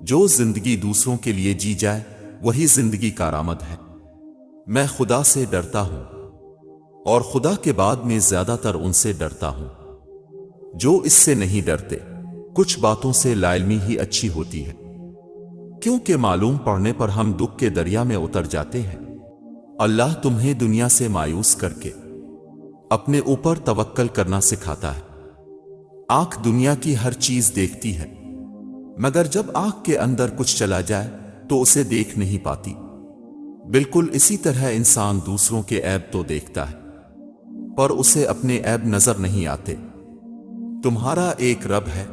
جو زندگی دوسروں کے لیے جی جائے وہی زندگی کارآمد ہے۔ میں خدا سے ڈرتا ہوں اور خدا کے بعد میں زیادہ تر ان سے ڈرتا ہوں جو اس سے نہیں ڈرتے۔ کچھ باتوں سے لا علمی ہی اچھی ہوتی ہے، کیونکہ معلوم پڑنے پر ہم دکھ کے دریا میں اتر جاتے ہیں۔ اللہ تمہیں دنیا سے مایوس کر کے اپنے اوپر توکل کرنا سکھاتا ہے۔ آنکھ دنیا کی ہر چیز دیکھتی ہے، مگر جب آنکھ کے اندر کچھ چلا جائے تو اسے دیکھ نہیں پاتی۔ بالکل اسی طرح انسان دوسروں کے عیب تو دیکھتا ہے، پر اسے اپنے عیب نظر نہیں آتے۔ تمہارا ایک رب ہے،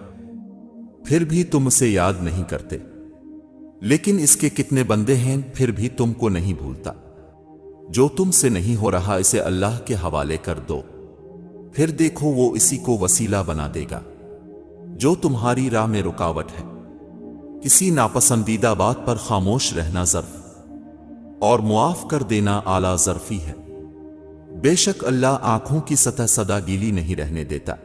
پھر بھی تم اسے یاد نہیں کرتے، لیکن اس کے کتنے بندے ہیں پھر بھی تم کو نہیں بھولتا۔ جو تم سے نہیں ہو رہا اسے اللہ کے حوالے کر دو، پھر دیکھو وہ اسی کو وسیلہ بنا دے گا جو تمہاری راہ میں رکاوٹ ہے۔ کسی ناپسندیدہ بات پر خاموش رہنا ظرف اور معاف کر دینا اعلیٰ ظرفی ہے۔ بے شک اللہ آنکھوں کی سطح سدا گیلی نہیں رہنے دیتا۔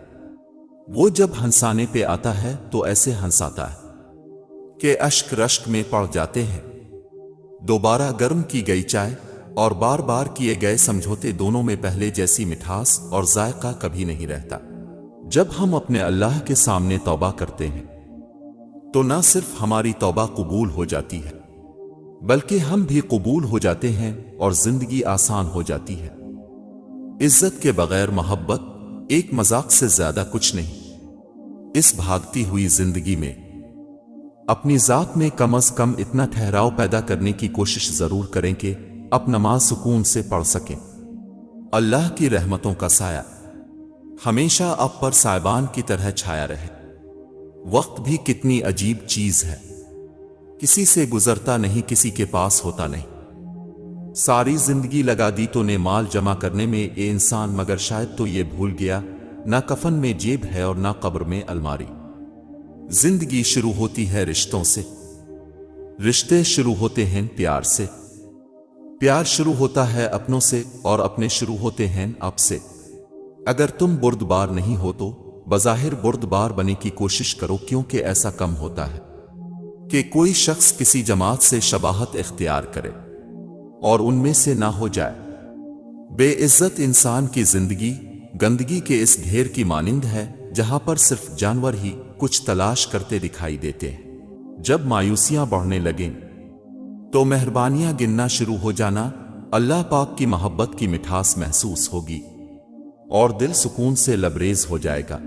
وہ جب ہنسانے پہ آتا ہے تو ایسے ہنساتا ہے کہ اشک رشک میں پڑ جاتے ہیں۔ دوبارہ گرم کی گئی چائے اور بار بار کیے گئے سمجھوتے دونوں میں پہلے جیسی مٹھاس اور ذائقہ کبھی نہیں رہتا۔ جب ہم اپنے اللہ کے سامنے توبہ کرتے ہیں تو نہ صرف ہماری توبہ قبول ہو جاتی ہے بلکہ ہم بھی قبول ہو جاتے ہیں اور زندگی آسان ہو جاتی ہے۔ عزت کے بغیر محبت ایک مذاق سے زیادہ کچھ نہیں۔ اس بھاگتی ہوئی زندگی میں اپنی ذات میں کم از کم اتنا ٹھہراؤ پیدا کرنے کی کوشش ضرور کریں کہ اب نماز سکون سے پڑھ سکیں۔ اللہ کی رحمتوں کا سایہ ہمیشہ آپ پر سائبان کی طرح چھایا رہے۔ وقت بھی کتنی عجیب چیز ہے، کسی سے گزرتا نہیں، کسی کے پاس ہوتا نہیں۔ ساری زندگی لگا دی تو نے مال جمع کرنے میں اے انسان، مگر شاید تو یہ بھول گیا نہ کفن میں جیب ہے اور نہ قبر میں الماری۔ زندگی شروع ہوتی ہے رشتوں سے، رشتے شروع ہوتے ہیں پیار سے، پیار شروع ہوتا ہے اپنوں سے اور اپنے شروع ہوتے ہیں آپ سے۔ اگر تم بردبار نہیں ہو تو بظاہر بردبار بننے کی کوشش کرو، کیونکہ ایسا کم ہوتا ہے کہ کوئی شخص کسی جماعت سے شباہت اختیار کرے اور ان میں سے نہ ہو جائے۔ بے عزت انسان کی زندگی گندگی کے اس ڈھیر کی مانند ہے جہاں پر صرف جانور ہی کچھ تلاش کرتے دکھائی دیتے ہیں۔ جب مایوسیاں بڑھنے لگیں تو مہربانیاں گننا شروع ہو جانا، اللہ پاک کی محبت کی مٹھاس محسوس ہوگی اور دل سکون سے لبریز ہو جائے گا۔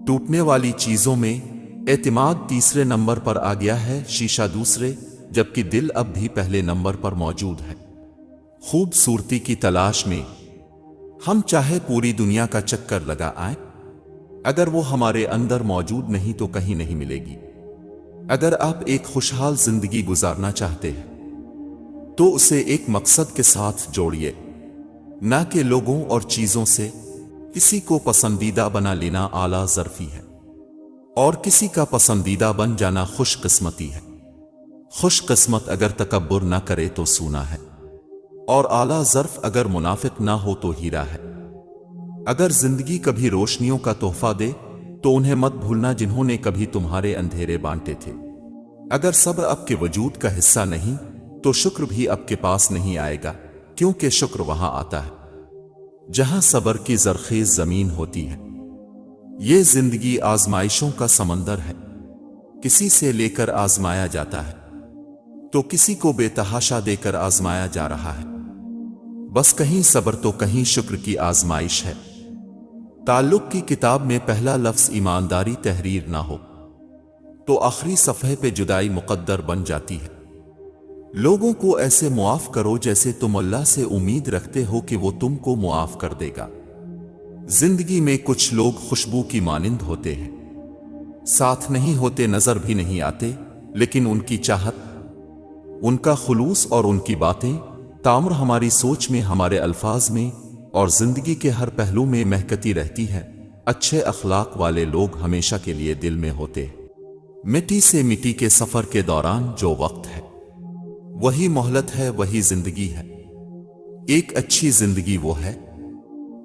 ٹوٹنے والی چیزوں میں اعتماد تیسرے نمبر پر آ گیا ہے، شیشہ دوسرے، جبکہ دل اب بھی پہلے نمبر پر موجود ہے۔ خوبصورتی کی تلاش میں ہم چاہے پوری دنیا کا چکر لگا آئیں، اگر وہ ہمارے اندر موجود نہیں تو کہیں نہیں ملے گی۔ اگر آپ ایک خوشحال زندگی گزارنا چاہتے ہیں تو اسے ایک مقصد کے ساتھ جوڑیے، نہ کہ لوگوں اور چیزوں سے۔ کسی کو پسندیدہ بنا لینا اعلیٰ ظرفی ہے اور کسی کا پسندیدہ بن جانا خوش قسمتی ہے۔ خوش قسمت اگر تکبر نہ کرے تو سونا ہے، اور اعلیٰ ظرف اگر منافق نہ ہو تو ہیرا ہے۔ اگر زندگی کبھی روشنیوں کا تحفہ دے تو انہیں مت بھولنا جنہوں نے کبھی تمہارے اندھیرے بانٹے تھے۔ اگر صبر اب کے وجود کا حصہ نہیں تو شکر بھی اب کے پاس نہیں آئے گا، کیونکہ شکر وہاں آتا ہے جہاں صبر کی زرخیز زمین ہوتی ہے۔ یہ زندگی آزمائشوں کا سمندر ہے، کسی سے لے کر آزمایا جاتا ہے تو کسی کو بے تحاشا دے کر آزمایا جا رہا ہے۔ بس کہیں صبر تو کہیں شکر کی آزمائش ہے۔ تعلق کی کتاب میں پہلا لفظ ایمانداری تحریر نہ ہو تو آخری صفحے پہ جدائی مقدر بن جاتی ہے۔ لوگوں کو ایسے معاف کرو جیسے تم اللہ سے امید رکھتے ہو کہ وہ تم کو معاف کر دے گا۔ زندگی میں کچھ لوگ خوشبو کی مانند ہوتے ہیں، ساتھ نہیں ہوتے، نظر بھی نہیں آتے، لیکن ان کی چاہت، ان کا خلوص اور ان کی باتیں تامر ہماری سوچ میں، ہمارے الفاظ میں اور زندگی کے ہر پہلو میں مہکتی رہتی ہے۔ اچھے اخلاق والے لوگ ہمیشہ کے لیے دل میں ہوتے ہیں۔ مٹی سے مٹی کے سفر کے دوران جو وقت ہے وہی مہلت ہے، وہی زندگی ہے۔ ایک اچھی زندگی وہ ہے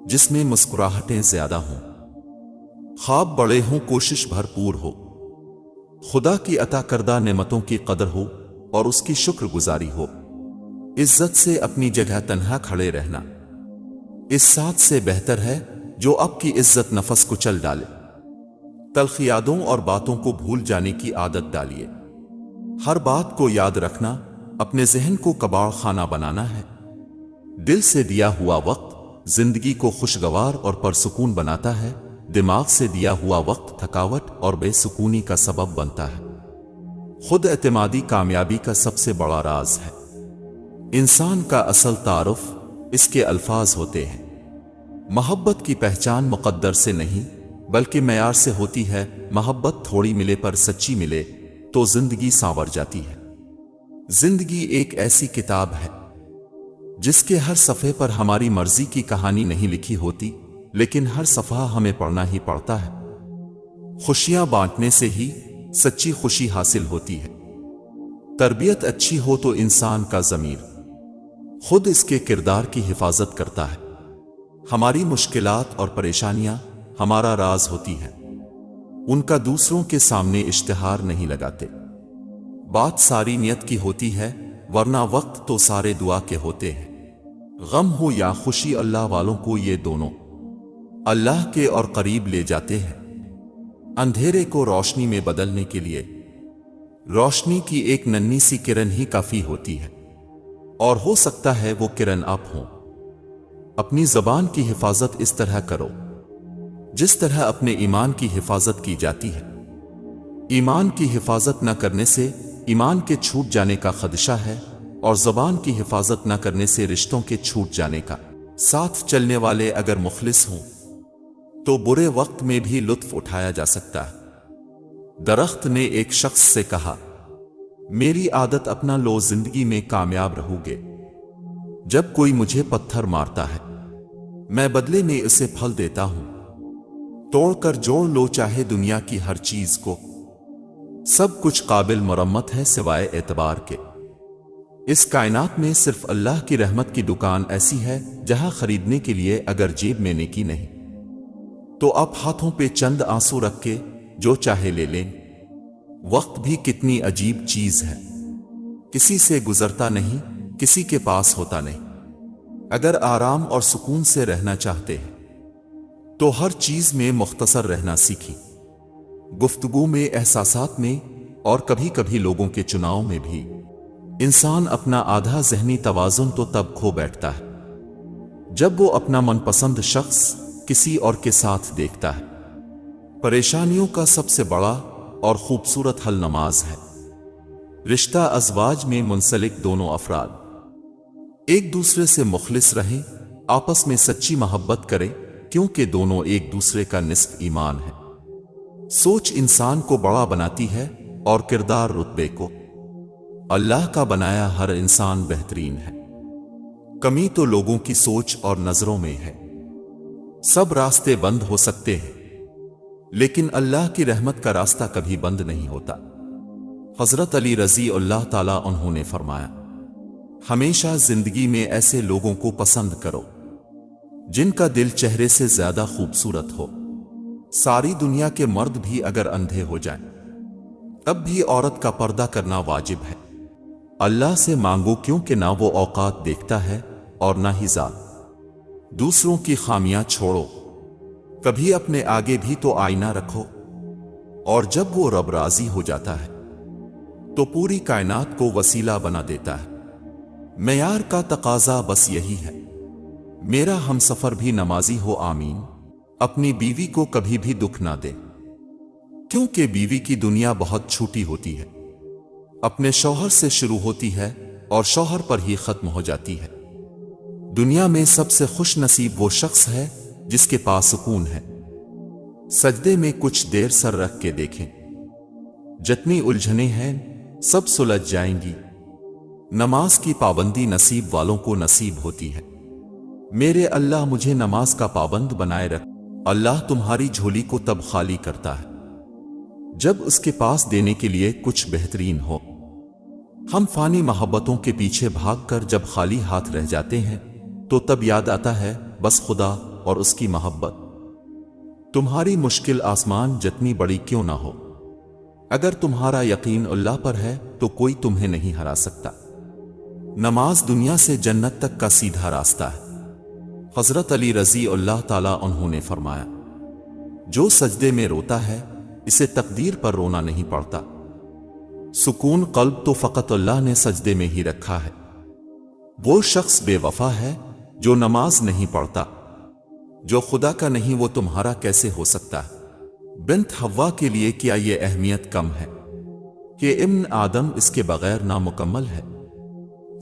جس میں مسکراہٹیں زیادہ ہوں، خواب بڑے ہوں، کوشش بھرپور ہو، خدا کی عطا کردہ نعمتوں کی قدر ہو اور اس کی شکر گزاری ہو۔ عزت سے اپنی جگہ تنہا کھڑے رہنا اس ساتھ سے بہتر ہے جو اب کی عزت نفس کو چل ڈالے۔ تلخ یادوں اور باتوں کو بھول جانے کی عادت ڈالیے۔ ہر بات کو یاد رکھنا اپنے ذہن کو کباڑ خانہ بنانا ہے۔ دل سے دیا ہوا وقت زندگی کو خوشگوار اور پرسکون بناتا ہے، دماغ سے دیا ہوا وقت تھکاوٹ اور بے سکونی کا سبب بنتا ہے۔ خود اعتمادی کامیابی کا سب سے بڑا راز ہے۔ انسان کا اصل تعارف اس کے الفاظ ہوتے ہیں۔ محبت کی پہچان مقدر سے نہیں بلکہ معیار سے ہوتی ہے۔ محبت تھوڑی ملے پر سچی ملے تو زندگی سانور جاتی ہے۔ زندگی ایک ایسی کتاب ہے جس کے ہر صفحے پر ہماری مرضی کی کہانی نہیں لکھی ہوتی، لیکن ہر صفحہ ہمیں پڑھنا ہی پڑتا ہے۔ خوشیاں بانٹنے سے ہی سچی خوشی حاصل ہوتی ہے۔ تربیت اچھی ہو تو انسان کا ضمیر خود اس کے کردار کی حفاظت کرتا ہے۔ ہماری مشکلات اور پریشانیاں ہمارا راز ہوتی ہیں، ان کا دوسروں کے سامنے اشتہار نہیں لگاتے۔ بات ساری نیت کی ہوتی ہے، ورنہ وقت تو سارے دعا کے ہوتے ہیں۔ غم ہو یا خوشی، اللہ والوں کو یہ دونوں اللہ کے اور قریب لے جاتے ہیں۔ اندھیرے کو روشنی میں بدلنے کے لیے روشنی کی ایک ننھی سی کرن ہی کافی ہوتی ہے، اور ہو سکتا ہے وہ کرن آپ ہوں۔ اپنی زبان کی حفاظت اس طرح کرو جس طرح اپنے ایمان کی حفاظت کی جاتی ہے۔ ایمان کی حفاظت نہ کرنے سے ایمان کے چھوٹ جانے کا خدشہ ہے، اور زبان کی حفاظت نہ کرنے سے رشتوں کے چھوٹ جانے کا۔ ساتھ چلنے والے اگر مخلص ہوں تو برے وقت میں بھی لطف اٹھایا جا سکتا ہے۔ درخت نے ایک شخص سے کہا، میری عادت اپنا لو، زندگی میں کامیاب رہو گے۔ جب کوئی مجھے پتھر مارتا ہے میں بدلے میں اسے پھل دیتا ہوں۔ توڑ کر جوڑ لو چاہے دنیا کی ہر چیز کو، سب کچھ قابل مرمت ہے سوائے اعتبار کے۔ اس کائنات میں صرف اللہ کی رحمت کی دکان ایسی ہے جہاں خریدنے کے لیے اگر جیب میں نیکی نہیں تو آپ ہاتھوں پہ چند آنسو رکھ کے جو چاہے لے لیں۔ وقت بھی کتنی عجیب چیز ہے، کسی سے گزرتا نہیں، کسی کے پاس ہوتا نہیں۔ اگر آرام اور سکون سے رہنا چاہتے ہیں تو ہر چیز میں مختصر رہنا سیکھیں، گفتگو میں، احساسات میں، اور کبھی کبھی لوگوں کے چناؤ میں بھی۔ انسان اپنا آدھا ذہنی توازن تو تب کھو بیٹھتا ہے جب وہ اپنا من پسند شخص کسی اور کے ساتھ دیکھتا ہے۔ پریشانیوں کا سب سے بڑا اور خوبصورت حل نماز ہے۔ رشتہ ازواج میں منسلک دونوں افراد ایک دوسرے سے مخلص رہیں، آپس میں سچی محبت کریں، کیونکہ دونوں ایک دوسرے کا نصف ایمان ہے۔ سوچ انسان کو بڑا بناتی ہے اور کردار رتبے کو۔ اللہ کا بنایا ہر انسان بہترین ہے، کمی تو لوگوں کی سوچ اور نظروں میں ہے۔ سب راستے بند ہو سکتے ہیں لیکن اللہ کی رحمت کا راستہ کبھی بند نہیں ہوتا۔ حضرت علی رضی اللہ تعالیٰ عنہ نے فرمایا، ہمیشہ زندگی میں ایسے لوگوں کو پسند کرو جن کا دل چہرے سے زیادہ خوبصورت ہو۔ ساری دنیا کے مرد بھی اگر اندھے ہو جائیں تب بھی عورت کا پردہ کرنا واجب ہے۔ اللہ سے مانگو کیونکہ نہ وہ اوقات دیکھتا ہے اور نہ ہی ذات۔ دوسروں کی خامیاں چھوڑو، کبھی اپنے آگے بھی تو آئینہ رکھو، اور جب وہ رب راضی ہو جاتا ہے تو پوری کائنات کو وسیلہ بنا دیتا ہے۔ معیار کا تقاضا بس یہی ہے، میرا ہم سفر بھی نمازی ہو، آمین۔ اپنی بیوی کو کبھی بھی دکھ نہ دے، کیونکہ بیوی کی دنیا بہت چھوٹی ہوتی ہے، اپنے شوہر سے شروع ہوتی ہے اور شوہر پر ہی ختم ہو جاتی ہے۔ دنیا میں سب سے خوش نصیب وہ شخص ہے جس کے پاس سکون ہے۔ سجدے میں کچھ دیر سر رکھ کے دیکھیں، جتنی الجھنیں ہیں سب سلجھ جائیں گی۔ نماز کی پابندی نصیب والوں کو نصیب ہوتی ہے۔ میرے اللہ مجھے نماز کا پابند بنائے رکھ۔ اللہ تمہاری جھولی کو تب خالی کرتا ہے جب اس کے پاس دینے کے لیے کچھ بہترین ہو۔ ہم فانی محبتوں کے پیچھے بھاگ کر جب خالی ہاتھ رہ جاتے ہیں تو تب یاد آتا ہے بس خدا اور اس کی محبت۔ تمہاری مشکل آسمان جتنی بڑی کیوں نہ ہو، اگر تمہارا یقین اللہ پر ہے تو کوئی تمہیں نہیں ہرا سکتا۔ نماز دنیا سے جنت تک کا سیدھا راستہ ہے۔ حضرت علی رضی اللہ تعالیٰ عنہ نے فرمایا، جو سجدے میں روتا ہے اسے تقدیر پر رونا نہیں پڑتا۔ سکون قلب تو فقط اللہ نے سجدے میں ہی رکھا ہے۔ وہ شخص بے وفا ہے جو نماز نہیں پڑھتا، جو خدا کا نہیں وہ تمہارا کیسے ہو سکتا ہے؟ بنت حوا کے لیے کیا یہ اہمیت کم ہے کہ ابن آدم اس کے بغیر نامکمل ہے؟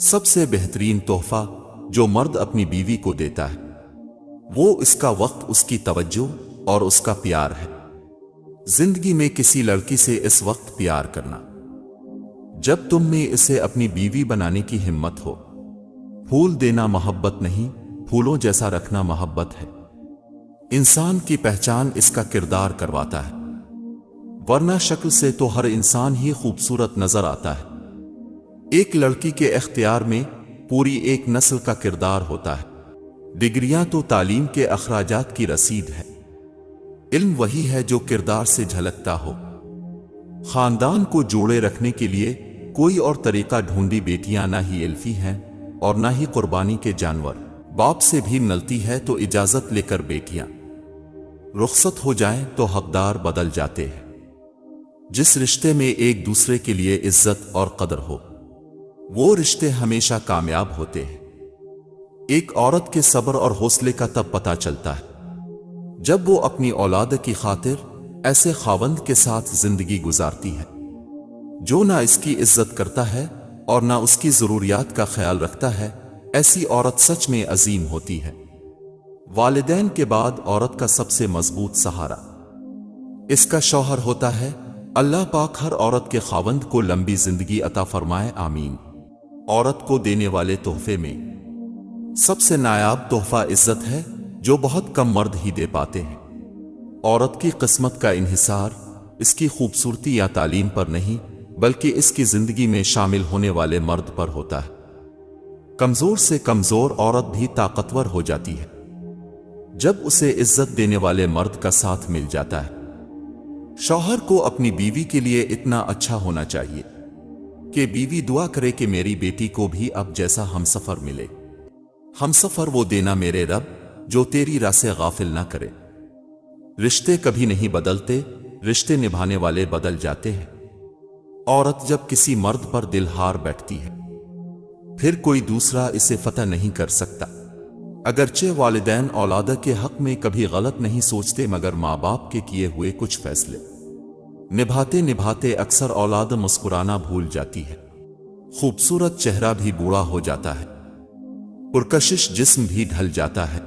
سب سے بہترین تحفہ جو مرد اپنی بیوی کو دیتا ہے وہ اس کا وقت، اس کی توجہ اور اس کا پیار ہے۔ زندگی میں کسی لڑکی سے اس وقت پیار کرنا جب تم میں اسے اپنی بیوی بنانے کی ہمت ہو۔ پھول دینا محبت نہیں، پھولوں جیسا رکھنا محبت ہے۔ انسان کی پہچان اس کا کردار کرواتا ہے، ورنہ شکل سے تو ہر انسان ہی خوبصورت نظر آتا ہے۔ ایک لڑکی کے اختیار میں پوری ایک نسل کا کردار ہوتا ہے۔ ڈگریاں تو تعلیم کے اخراجات کی رسید ہے، علم وہی ہے جو کردار سے جھلکتا ہو۔ خاندان کو جوڑے رکھنے کے لیے کوئی اور طریقہ ڈھونڈی بیٹیاں نہ ہی الفی ہیں اور نہ ہی قربانی کے جانور۔ باپ سے بھی ملتی ہے تو اجازت لے کر بیٹیاں رخصت ہو جائیں تو حقدار بدل جاتے ہیں۔ جس رشتے میں ایک دوسرے کے لیے عزت اور قدر ہو وہ رشتے ہمیشہ کامیاب ہوتے ہیں۔ ایک عورت کے صبر اور حوصلے کا تب پتہ چلتا ہے جب وہ اپنی اولاد کی خاطر ایسے خاوند کے ساتھ زندگی گزارتی ہے جو نہ اس کی عزت کرتا ہے اور نہ اس کی ضروریات کا خیال رکھتا ہے۔ ایسی عورت سچ میں عظیم ہوتی ہے۔ والدین کے بعد عورت کا سب سے مضبوط سہارا اس کا شوہر ہوتا ہے۔ اللہ پاک ہر عورت کے خاوند کو لمبی زندگی عطا فرمائے، آمین۔ عورت کو دینے والے تحفے میں سب سے نایاب تحفہ عزت ہے جو بہت کم مرد ہی دے پاتے ہیں۔ عورت کی قسمت کا انحصار اس کی خوبصورتی یا تعلیم پر نہیں بلکہ اس کی زندگی میں شامل ہونے والے مرد پر ہوتا ہے۔ کمزور سے کمزور عورت بھی طاقتور ہو جاتی ہے جب اسے عزت دینے والے مرد کا ساتھ مل جاتا ہے۔ شوہر کو اپنی بیوی کے لیے اتنا اچھا ہونا چاہیے کہ بیوی دعا کرے کہ میری بیٹی کو بھی اب جیسا ہمسفر ملے۔ ہمسفر وہ دینا میرے رب جو تیری راہ سے غافل نہ کرے۔ رشتے کبھی نہیں بدلتے، رشتے نبھانے والے بدل جاتے ہیں۔ عورت جب کسی مرد پر دل ہار بیٹھتی ہے پھر کوئی دوسرا اسے فتح نہیں کر سکتا۔ اگرچہ والدین اولاد کے حق میں کبھی غلط نہیں سوچتے مگر ماں باپ کے کیے ہوئے کچھ فیصلے نبھاتے نبھاتے اکثر اولاد مسکرانا بھول جاتی ہے۔ خوبصورت چہرہ بھی بوڑھا ہو جاتا ہے، پرکشش جسم بھی ڈھل جاتا ہے،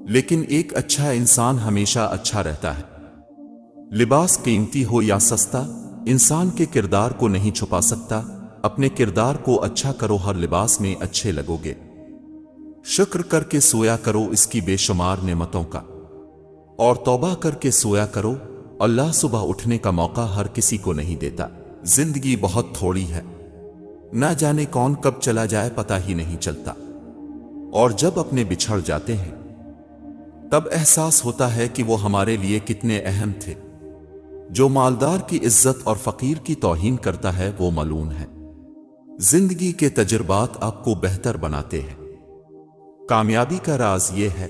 لیکن ایک اچھا انسان ہمیشہ اچھا رہتا ہے۔ لباس قیمتی ہو یا سستا انسان کے کردار کو نہیں چھپا سکتا۔ اپنے کردار کو اچھا کرو، ہر لباس میں اچھے لگو گے۔ شکر کر کے سویا کرو اس کی بے شمار نعمتوں کا، اور توبہ کر کے سویا کرو، اللہ صبح اٹھنے کا موقع ہر کسی کو نہیں دیتا۔ زندگی بہت تھوڑی ہے، نہ جانے کون کب چلا جائے پتہ ہی نہیں چلتا، اور جب اپنے بچھڑ جاتے ہیں تب احساس ہوتا ہے کہ وہ ہمارے لیے کتنے اہم تھے۔ جو مالدار کی عزت اور فقیر کی توہین کرتا ہے وہ ملعون ہے۔ زندگی کے تجربات آپ کو بہتر بناتے ہیں۔ کامیابی کا راز یہ ہے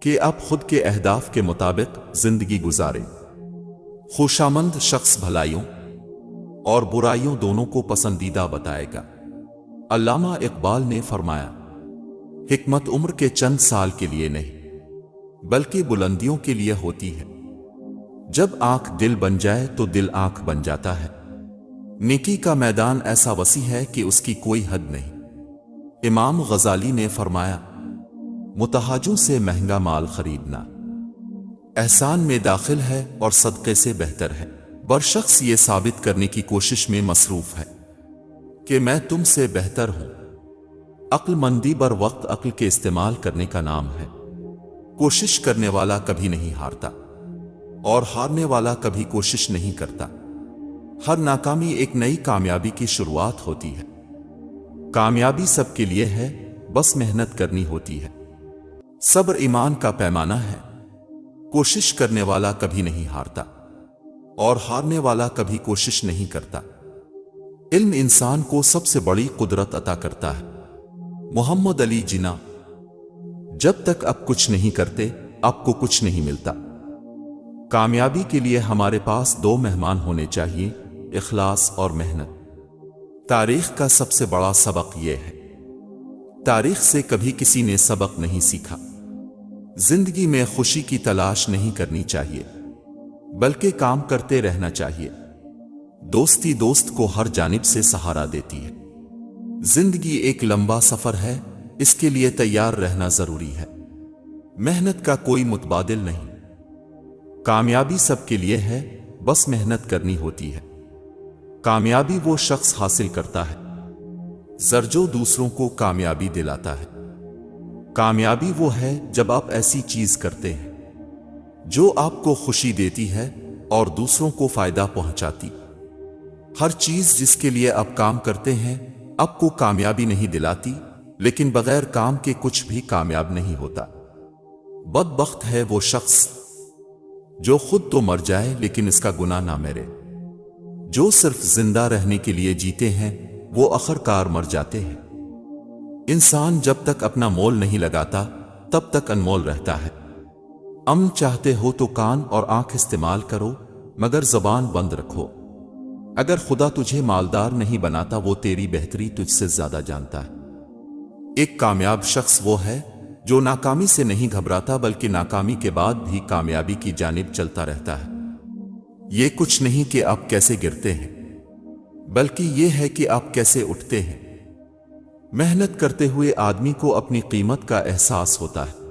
کہ آپ خود کے اہداف کے مطابق زندگی گزاریں۔ خوشامند شخص بھلائیوں اور برائیوں دونوں کو پسندیدہ بتائے گا۔ علامہ اقبال نے فرمایا، حکمت عمر کے چند سال کے لیے نہیں بلکہ بلندیوں کے لیے ہوتی ہے۔ جب آنکھ دل بن جائے تو دل آنکھ بن جاتا ہے۔ نیکی کا میدان ایسا وسیع ہے کہ اس کی کوئی حد نہیں۔ امام غزالی نے فرمایا، متحاجوں سے مہنگا مال خریدنا احسان میں داخل ہے اور صدقے سے بہتر ہے۔ برشخص یہ ثابت کرنے کی کوشش میں مصروف ہے کہ میں تم سے بہتر ہوں۔ عقل مندی بر وقت عقل کے استعمال کرنے کا نام ہے۔ کوشش کرنے والا کبھی نہیں ہارتا اور ہارنے والا کبھی کوشش نہیں کرتا۔ ہر ناکامی ایک نئی کامیابی کی شروعات ہوتی ہے۔ کامیابی سب کے لیے ہے، بس محنت کرنی ہوتی ہے۔ صبر ایمان کا پیمانہ ہے، کوشش کرنے والا کبھی نہیں ہارتا۔ اور ہارنے والا کبھی کوشش نہیں کرتا۔ علم انسان کو سب سے بڑی قدرت عطا کرتا ہے۔ محمد علی جناح: جب تک آپ کچھ نہیں کرتے آپ کو کچھ نہیں ملتا۔ کامیابی کے لیے ہمارے پاس دو مہمان ہونے چاہیے: اخلاص اور محنت۔ تاریخ کا سب سے بڑا سبق یہ ہے، تاریخ سے کبھی کسی نے سبق نہیں سیکھا۔ زندگی میں خوشی کی تلاش نہیں کرنی چاہیے، بلکہ کام کرتے رہنا چاہیے۔ دوستی دوست کو ہر جانب سے سہارا دیتی ہے۔ زندگی ایک لمبا سفر ہے، اس کے لیے تیار رہنا ضروری ہے۔ محنت کا کوئی متبادل نہیں۔ کامیابی سب کے لیے ہے، بس محنت کرنی ہوتی ہے۔ کامیابی وہ شخص حاصل کرتا ہے جو دوسروں کو کامیابی دلاتا ہے۔ کامیابی وہ ہے جب آپ ایسی چیز کرتے ہیں جو آپ کو خوشی دیتی ہے اور دوسروں کو فائدہ پہنچاتی۔ ہر چیز جس کے لیے آپ کام کرتے ہیں آپ کو کامیابی نہیں دلاتی، لیکن بغیر کام کے کچھ بھی کامیاب نہیں ہوتا۔ بدبخت ہے وہ شخص جو خود تو مر جائے لیکن اس کا گناہ نہ مرے۔ جو صرف زندہ رہنے کے لیے جیتے ہیں وہ آخرکار مر جاتے ہیں۔ انسان جب تک اپنا مول نہیں لگاتا تب تک انمول رہتا ہے۔ امن چاہتے ہو تو کان اور آنکھ استعمال کرو، مگر زبان بند رکھو۔ اگر خدا تجھے مالدار نہیں بناتا وہ تیری بہتری تجھ سے زیادہ جانتا ہے۔ ایک کامیاب شخص وہ ہے جو ناکامی سے نہیں گھبراتا بلکہ ناکامی کے بعد بھی کامیابی کی جانب چلتا رہتا ہے۔ یہ کچھ نہیں کہ آپ کیسے گرتے ہیں، بلکہ یہ ہے کہ آپ کیسے اٹھتے ہیں۔ محنت کرتے ہوئے آدمی کو اپنی قیمت کا احساس ہوتا ہے۔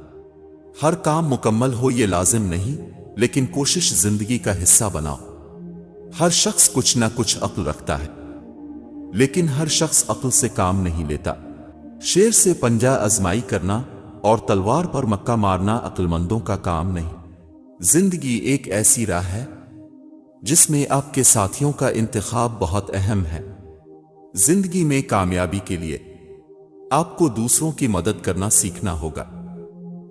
ہر کام مکمل ہو یہ لازم نہیں، لیکن کوشش زندگی کا حصہ بناؤ۔ ہر شخص کچھ نہ کچھ عقل رکھتا ہے، لیکن ہر شخص عقل سے کام نہیں لیتا۔ شیر سے پنجہ ازمائی کرنا اور تلوار پر مکہ مارنا عقل مندوں کا کام نہیں۔ زندگی ایک ایسی راہ ہے جس میں آپ کے ساتھیوں کا انتخاب بہت اہم ہے۔ زندگی میں کامیابی کے لیے آپ کو دوسروں کی مدد کرنا سیکھنا ہوگا۔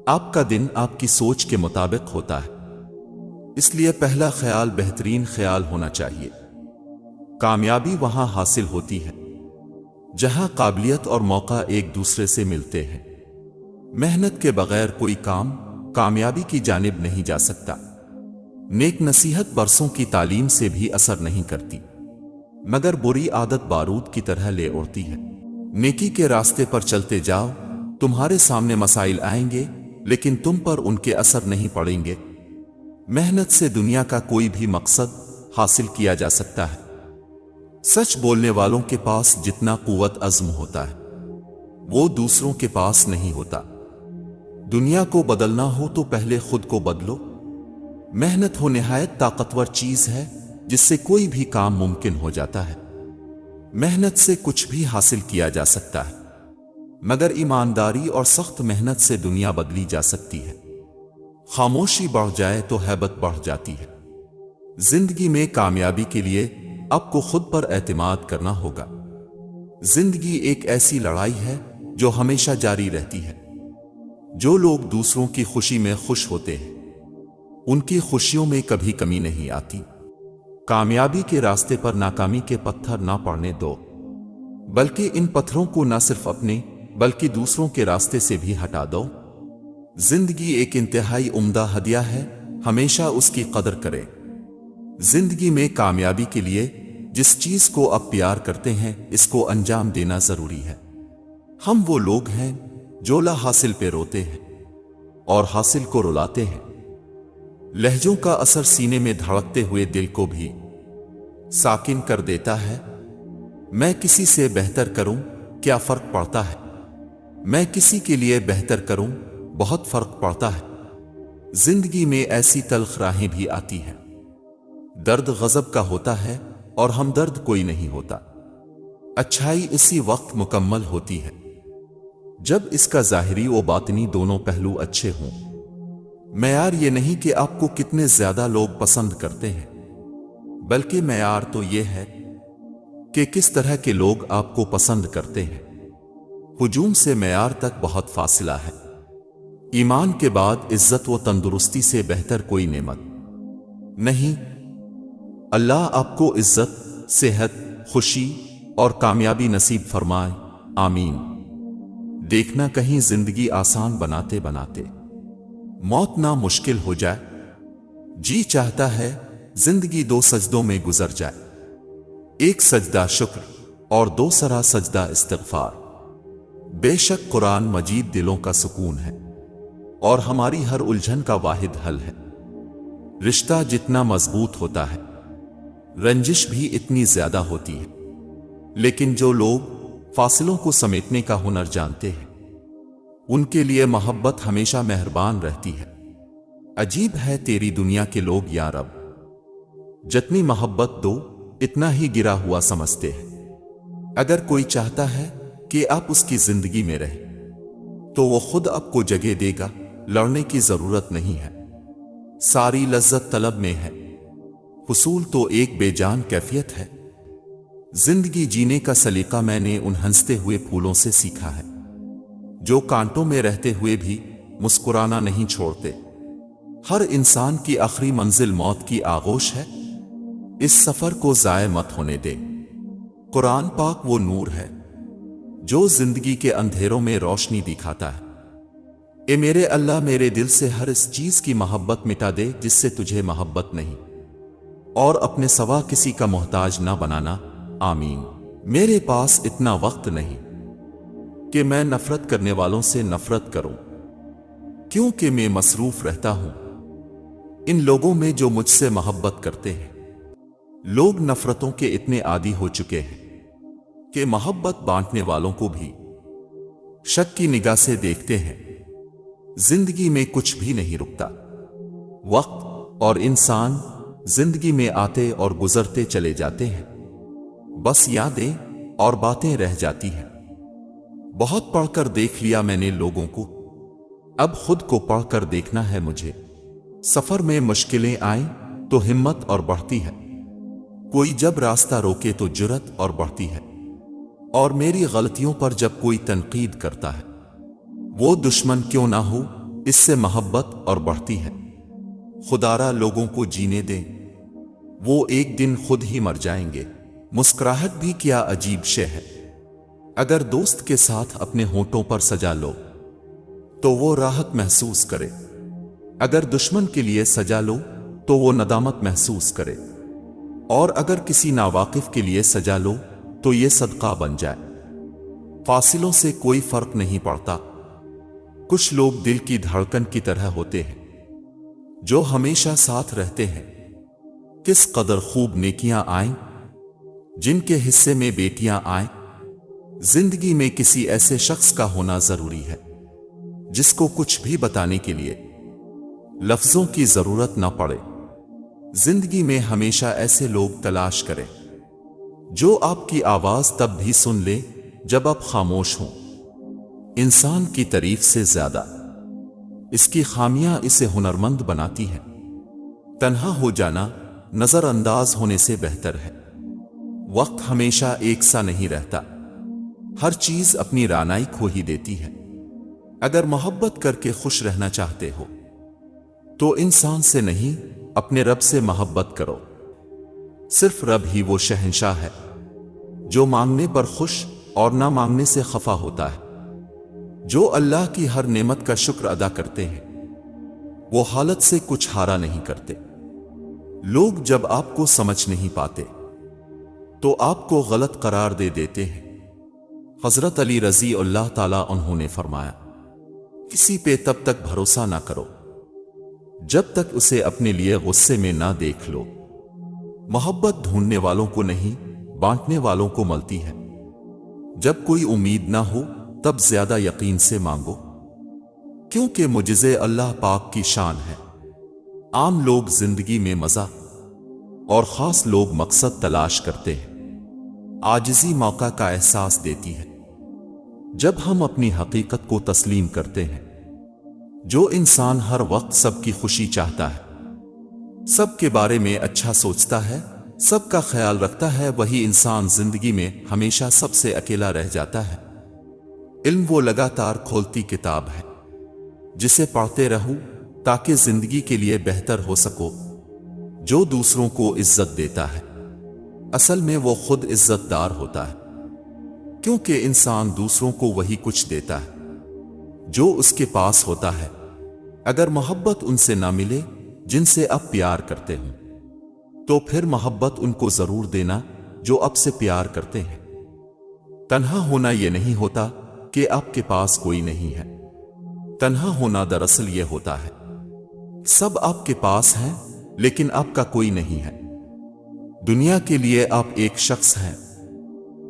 آپ کا دن آپ کی سوچ کے مطابق ہوتا ہے، اس لیے پہلا خیال بہترین خیال ہونا چاہیے۔ کامیابی وہاں حاصل ہوتی ہے جہاں قابلیت اور موقع ایک دوسرے سے ملتے ہیں۔ محنت کے بغیر کوئی کام کامیابی کی جانب نہیں جا سکتا۔ نیک نصیحت برسوں کی تعلیم سے بھی اثر نہیں کرتی، مگر بری عادت بارود کی طرح لے اڑتی ہے۔ نیکی کے راستے پر چلتے جاؤ، تمہارے سامنے مسائل آئیں گے لیکن تم پر ان کے اثر نہیں پڑیں گے۔ محنت سے دنیا کا کوئی بھی مقصد حاصل کیا جا سکتا ہے۔ سچ بولنے والوں کے پاس جتنا قوت عزم ہوتا ہے وہ دوسروں کے پاس نہیں ہوتا۔ دنیا کو بدلنا ہو تو پہلے خود کو بدلو۔ محنت وہ نہایت طاقتور چیز ہے جس سے کوئی بھی کام ممکن ہو جاتا ہے۔ محنت سے کچھ بھی حاصل کیا جا سکتا ہے، مگر ایمانداری اور سخت محنت سے دنیا بدلی جا سکتی ہے۔ خاموشی بڑھ جائے تو ہیبت بڑھ جاتی ہے۔ زندگی میں کامیابی کے لیے آپ کو خود پر اعتماد کرنا ہوگا۔ زندگی ایک ایسی لڑائی ہے جو ہمیشہ جاری رہتی ہے۔ جو لوگ دوسروں کی خوشی میں خوش ہوتے ہیں ان کی خوشیوں میں کبھی کمی نہیں آتی۔ کامیابی کے راستے پر ناکامی کے پتھر نہ پڑنے دو، بلکہ ان پتھروں کو نہ صرف اپنے بلکہ دوسروں کے راستے سے بھی ہٹا دو۔ زندگی ایک انتہائی عمدہ ہدیہ ہے، ہمیشہ اس کی قدر کریں۔ زندگی میں کامیابی کے لیے جس چیز کو آپ پیار کرتے ہیں اس کو انجام دینا ضروری ہے۔ ہم وہ لوگ ہیں جو لا حاصل پہ روتے ہیں اور حاصل کو رلاتے ہیں۔ لہجوں کا اثر سینے میں دھڑکتے ہوئے دل کو بھی ساکن کر دیتا ہے۔ میں کسی سے بہتر کروں کیا فرق پڑتا ہے، میں کسی کے لیے بہتر کروں بہت فرق پڑتا ہے۔ زندگی میں ایسی تلخ راہیں بھی آتی ہیں۔ درد غضب کا ہوتا ہے اور ہمدرد کوئی نہیں ہوتا۔ اچھائی اسی وقت مکمل ہوتی ہے جب اس کا ظاہری و باطنی دونوں پہلو اچھے ہوں۔ معیار یہ نہیں کہ آپ کو کتنے زیادہ لوگ پسند کرتے ہیں، بلکہ معیار تو یہ ہے کہ کس طرح کے لوگ آپ کو پسند کرتے ہیں۔ ہجوم سے معیار تک بہت فاصلہ ہے۔ ایمان کے بعد عزت و تندرستی سے بہتر کوئی نعمت نہیں۔ اللہ آپ کو عزت، صحت، خوشی اور کامیابی نصیب فرمائے، آمین۔ دیکھنا کہیں زندگی آسان بناتے بناتے موت نہ مشکل ہو جائے۔ جی چاہتا ہے زندگی 2 سجدوں میں گزر جائے، ایک سجدہ شکر اور دوسرا سجدہ استغفار۔ بے شک قرآن مجید دلوں کا سکون ہے اور ہماری ہر الجھن کا واحد حل ہے۔ رشتہ جتنا مضبوط ہوتا ہے، رنجش بھی اتنی زیادہ ہوتی ہے، لیکن جو لوگ فاصلوں کو سمیٹنے کا ہنر جانتے ہیں، ان کے لیے محبت ہمیشہ مہربان رہتی ہے۔ عجیب ہے تیری دنیا کے لوگ یا رب، جتنی محبت دو اتنا ہی گرا ہوا سمجھتے ہیں۔ اگر کوئی چاہتا ہے کہ آپ اس کی زندگی میں رہیں تو وہ خود آپ کو جگہ دے گا، لڑنے کی ضرورت نہیں ہے۔ ساری لذت طلب میں ہے، حصول تو ایک بے جان کیفیت ہے۔ زندگی جینے کا سلیقہ میں نے ان ہنستے ہوئے پھولوں سے سیکھا ہے جو کانٹوں میں رہتے ہوئے بھی مسکرانا نہیں چھوڑتے۔ ہر انسان کی آخری منزل موت کی آغوش ہے، اس سفر کو ضائع مت ہونے دے۔ قرآن پاک وہ نور ہے جو زندگی کے اندھیروں میں روشنی دکھاتا ہے۔ اے میرے اللہ، میرے دل سے ہر اس چیز کی محبت مٹا دے جس سے تجھے محبت نہیں، اور اپنے سوا کسی کا محتاج نہ بنانا، آمین۔ میرے پاس اتنا وقت نہیں کہ میں نفرت کرنے والوں سے نفرت کروں، کیونکہ میں مصروف رہتا ہوں ان لوگوں میں جو مجھ سے محبت کرتے ہیں۔ لوگ نفرتوں کے اتنے عادی ہو چکے ہیں کہ محبت بانٹنے والوں کو بھی شک کی نگاہ سے دیکھتے ہیں۔ زندگی میں کچھ بھی نہیں رکتا، وقت اور انسان زندگی میں آتے اور گزرتے چلے جاتے ہیں، بس یادیں اور باتیں رہ جاتی ہیں۔ بہت پڑھ کر دیکھ لیا میں نے لوگوں کو، اب خود کو پڑھ کر دیکھنا ہے مجھے۔ سفر میں مشکلیں آئیں تو ہمت اور بڑھتی ہے، کوئی جب راستہ روکے تو جرت اور بڑھتی ہے، اور میری غلطیوں پر جب کوئی تنقید کرتا ہے، وہ دشمن کیوں نہ ہو، اس سے محبت اور بڑھتی ہے۔ خدارا لوگوں کو جینے دیں، وہ ایک دن خود ہی مر جائیں گے۔ مسکراہٹ بھی کیا عجیب شے ہے، اگر دوست کے ساتھ اپنے ہونٹوں پر سجا لو تو وہ راحت محسوس کرے، اگر دشمن کے لیے سجا لو تو وہ ندامت محسوس کرے، اور اگر کسی ناواقف کے لیے سجا لو تو یہ صدقہ بن جائے۔ فاصلوں سے کوئی فرق نہیں پڑتا، کچھ لوگ دل کی دھڑکن کی طرح ہوتے ہیں جو ہمیشہ ساتھ رہتے ہیں۔ کس قدر خوب نیکیاں آئیں جن کے حصے میں بیٹیاں آئیں۔ زندگی میں کسی ایسے شخص کا ہونا ضروری ہے جس کو کچھ بھی بتانے کے لیے لفظوں کی ضرورت نہ پڑے۔ زندگی میں ہمیشہ ایسے لوگ تلاش کریں جو آپ کی آواز تب بھی سن لے جب آپ خاموش ہوں۔ انسان کی تعریف سے زیادہ اس کی خامیاں اسے ہنرمند بناتی ہیں۔ تنہا ہو جانا نظر انداز ہونے سے بہتر ہے۔ وقت ہمیشہ ایک سا نہیں رہتا، ہر چیز اپنی رانائی کھو ہی دیتی ہے۔ اگر محبت کر کے خوش رہنا چاہتے ہو تو انسان سے نہیں، اپنے رب سے محبت کرو۔ صرف رب ہی وہ شہنشاہ ہے جو مانگنے پر خوش اور نہ مانگنے سے خفا ہوتا ہے۔ جو اللہ کی ہر نعمت کا شکر ادا کرتے ہیں وہ حالت سے کچھ ہارا نہیں کرتے۔ لوگ جب آپ کو سمجھ نہیں پاتے تو آپ کو غلط قرار دے دیتے ہیں۔ حضرت علی رضی اللہ تعالیٰ عنہ نے فرمایا، کسی پہ تب تک بھروسہ نہ کرو جب تک اسے اپنے لیے غصے میں نہ دیکھ لو۔ محبت ڈھونڈنے والوں کو نہیں، بانٹنے والوں کو ملتی ہے۔ جب کوئی امید نہ ہو تب زیادہ یقین سے مانگو، کیونکہ معجزے اللہ پاک کی شان ہے۔ عام لوگ زندگی میں مزہ اور خاص لوگ مقصد تلاش کرتے ہیں۔ عاجزی موقع کا احساس دیتی ہے۔ جب ہم اپنی حقیقت کو تسلیم کرتے ہیں، جو انسان ہر وقت سب کی خوشی چاہتا ہے، سب کے بارے میں اچھا سوچتا ہے، سب کا خیال رکھتا ہے، وہی انسان زندگی میں ہمیشہ سب سے اکیلا رہ جاتا ہے۔ علم وہ لگاتار کھولتی کتاب ہے جسے پڑھتے رہو تاکہ زندگی کے لیے بہتر ہو سکو۔ جو دوسروں کو عزت دیتا ہے اصل میں وہ خود عزت دار ہوتا ہے، کیونکہ انسان دوسروں کو وہی کچھ دیتا ہے جو اس کے پاس ہوتا ہے۔ اگر محبت ان سے نہ ملے جن سے آپ پیار کرتے ہوں تو پھر محبت ان کو ضرور دینا جو آپ سے پیار کرتے ہیں۔ تنہا ہونا یہ نہیں ہوتا کہ آپ کے پاس کوئی نہیں ہے، تنہا ہونا دراصل یہ ہوتا ہے سب آپ کے پاس ہیں لیکن آپ کا کوئی نہیں ہے۔ دنیا کے لیے آپ ایک شخص ہیں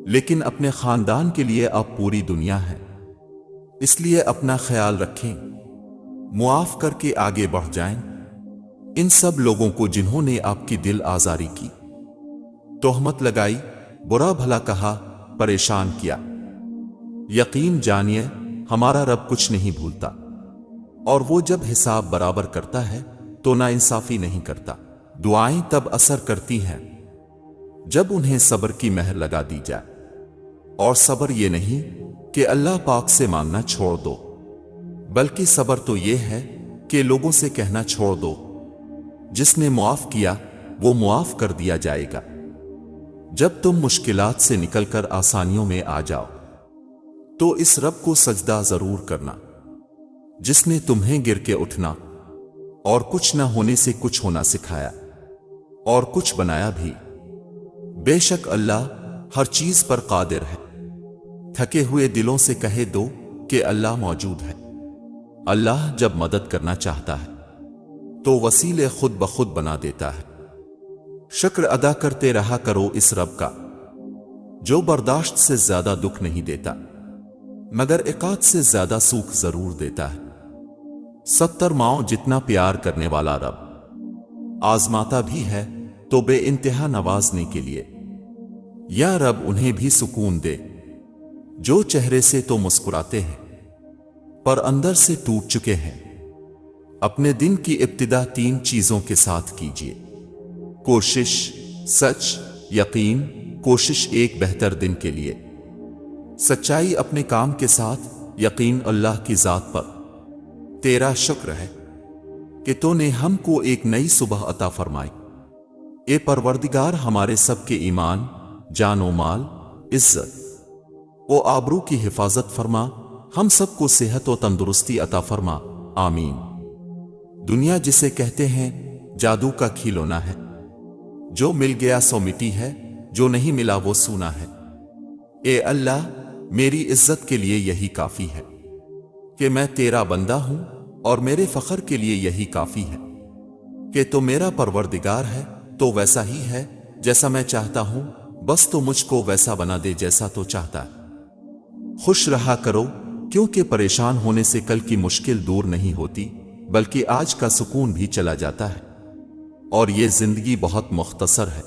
لیکن اپنے خاندان کے لیے آپ پوری دنیا ہیں۔ اس لیے اپنا خیال رکھیں، معاف کر کے آگے بڑھ جائیں ان سب لوگوں کو جنہوں نے آپ کی دل آزاری کی، تہمت لگائی، برا بھلا کہا، پریشان کیا۔ یقین جانیے ہمارا رب کچھ نہیں بھولتا، اور وہ جب حساب برابر کرتا ہے تو ناانصافی نہیں کرتا۔ دعائیں تب اثر کرتی ہیں جب انہیں صبر کی مہر لگا دی جائے، اور صبر یہ نہیں کہ اللہ پاک سے مانگنا چھوڑ دو، بلکہ صبر تو یہ ہے کہ لوگوں سے کہنا چھوڑ دو جس نے معاف کیا وہ معاف کر دیا جائے گا۔ جب تم مشکلات سے نکل کر آسانیوں میں آ جاؤ تو اس رب کو سجدہ ضرور کرنا جس نے تمہیں گر کے اٹھنا اور کچھ نہ ہونے سے کچھ ہونا سکھایا اور کچھ بنایا بھی۔ بے شک اللہ ہر چیز پر قادر ہے۔ تھکے ہوئے دلوں سے کہہ دو کہ اللہ موجود ہے۔ اللہ جب مدد کرنا چاہتا ہے تو وسیلے خود بخود بنا دیتا ہے۔ شکر ادا کرتے رہا کرو اس رب کا جو برداشت سے زیادہ دکھ نہیں دیتا مگر عقاب سے زیادہ سوکھ ضرور دیتا ہے۔ 70 ماؤں جتنا پیار کرنے والا رب آزماتا بھی ہے تو بے انتہا نوازنے کے لیے۔ یا رب انہیں بھی سکون دے جو چہرے سے تو مسکراتے ہیں پر اندر سے ٹوٹ چکے ہیں۔ اپنے دن کی ابتدا 3 چیزوں کے ساتھ کیجیے: کوشش، سچ، یقین۔ کوشش ایک بہتر دن کے لیے، سچائی اپنے کام کے ساتھ، یقین اللہ کی ذات پر۔ تیرا شکر ہے کہ تو نے ہم کو ایک نئی صبح عطا فرمائی۔ اے پروردگار ہمارے سب کے ایمان، جان و مال، عزت و آبرو کی حفاظت فرما، ہم سب کو صحت و تندرستی عطا فرما، آمین۔ دنیا جسے کہتے ہیں جادو کا کھلونا ہے، جو مل گیا سو مٹی ہے، جو نہیں ملا وہ سونا ہے۔ اے اللہ میری عزت کے لیے یہی کافی ہے کہ میں تیرا بندہ ہوں، اور میرے فخر کے لیے یہی کافی ہے کہ تو میرا پروردگار ہے، تو ویسا ہی ہے جیسا میں چاہتا ہوں، بس تو مجھ کو ویسا بنا دے جیسا تو چاہتا ہے۔ خوش رہا کرو کیونکہ پریشان ہونے سے کل کی مشکل دور نہیں ہوتی بلکہ آج کا سکون بھی چلا جاتا ہے، اور یہ زندگی بہت مختصر ہے۔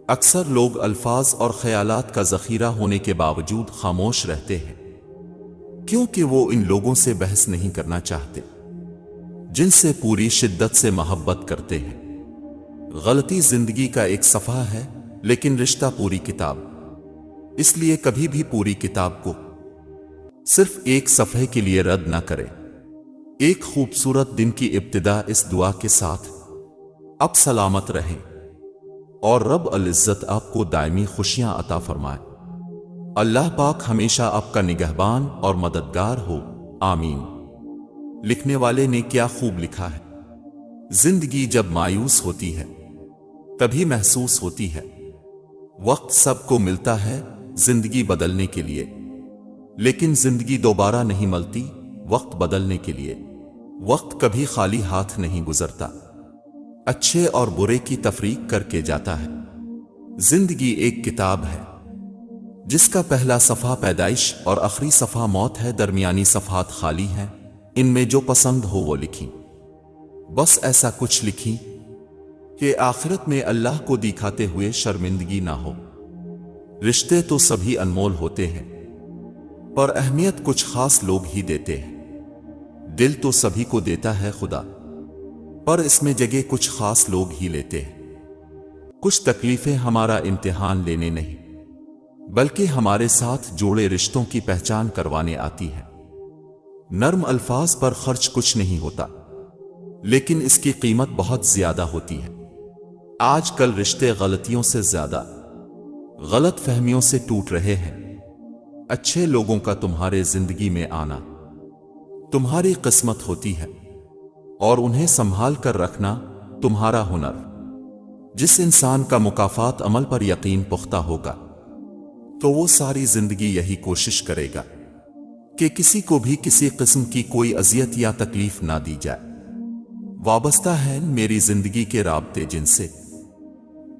اکثر لوگ الفاظ اور خیالات کا ذخیرہ ہونے کے باوجود خاموش رہتے ہیں کیونکہ وہ ان لوگوں سے بحث نہیں کرنا چاہتے جن سے پوری شدت سے محبت کرتے ہیں۔ غلطی زندگی کا ایک صفحہ ہے لیکن رشتہ پوری کتاب، اس لیے کبھی بھی پوری کتاب کو صرف ایک صفحے کے لیے رد نہ کریں۔ ایک خوبصورت دن کی ابتدا اس دعا کے ساتھ: اب سلامت رہیں اور رب العزت آپ کو دائمی خوشیاں عطا فرمائے۔ اللہ پاک ہمیشہ آپ کا نگہبان اور مددگار ہو، آمین۔ لکھنے والے نے کیا خوب لکھا ہے: زندگی جب مایوس ہوتی ہے تبھی محسوس ہوتی ہے۔ وقت سب کو ملتا ہے زندگی بدلنے کے لیے، لیکن زندگی دوبارہ نہیں ملتی وقت بدلنے کے لیے۔ وقت کبھی خالی ہاتھ نہیں گزرتا، اچھے اور برے کی تفریق کر کے جاتا ہے۔ زندگی ایک کتاب ہے جس کا پہلا صفحہ پیدائش اور آخری صفحہ موت ہے، درمیانی صفحات خالی ہیں، ان میں جو پسند ہو وہ لکھیں۔ بس ایسا کچھ لکھیں کہ آخرت میں اللہ کو دکھاتے ہوئے شرمندگی نہ ہو۔ رشتے تو سبھی انمول ہوتے ہیں پر اہمیت کچھ خاص لوگ ہی دیتے ہیں۔ دل تو سبھی کو دیتا ہے خدا، پر اس میں جگہ کچھ خاص لوگ ہی لیتے ہیں۔ کچھ تکلیفیں ہمارا امتحان لینے نہیں بلکہ ہمارے ساتھ جوڑے رشتوں کی پہچان کروانے آتی ہے۔ نرم الفاظ پر خرچ کچھ نہیں ہوتا لیکن اس کی قیمت بہت زیادہ ہوتی ہے۔ آج کل رشتے غلطیوں سے زیادہ غلط فہمیوں سے ٹوٹ رہے ہیں۔ اچھے لوگوں کا تمہارے زندگی میں آنا تمہاری قسمت ہوتی ہے، اور انہیں سنبھال کر رکھنا تمہارا ہنر۔ جس انسان کا مکافات عمل پر یقین پختہ ہوگا تو وہ ساری زندگی یہی کوشش کرے گا کہ کسی کو بھی کسی قسم کی کوئی اذیت یا تکلیف نہ دی جائے۔ وابستہ ہیں میری زندگی کے رابطے جن سے،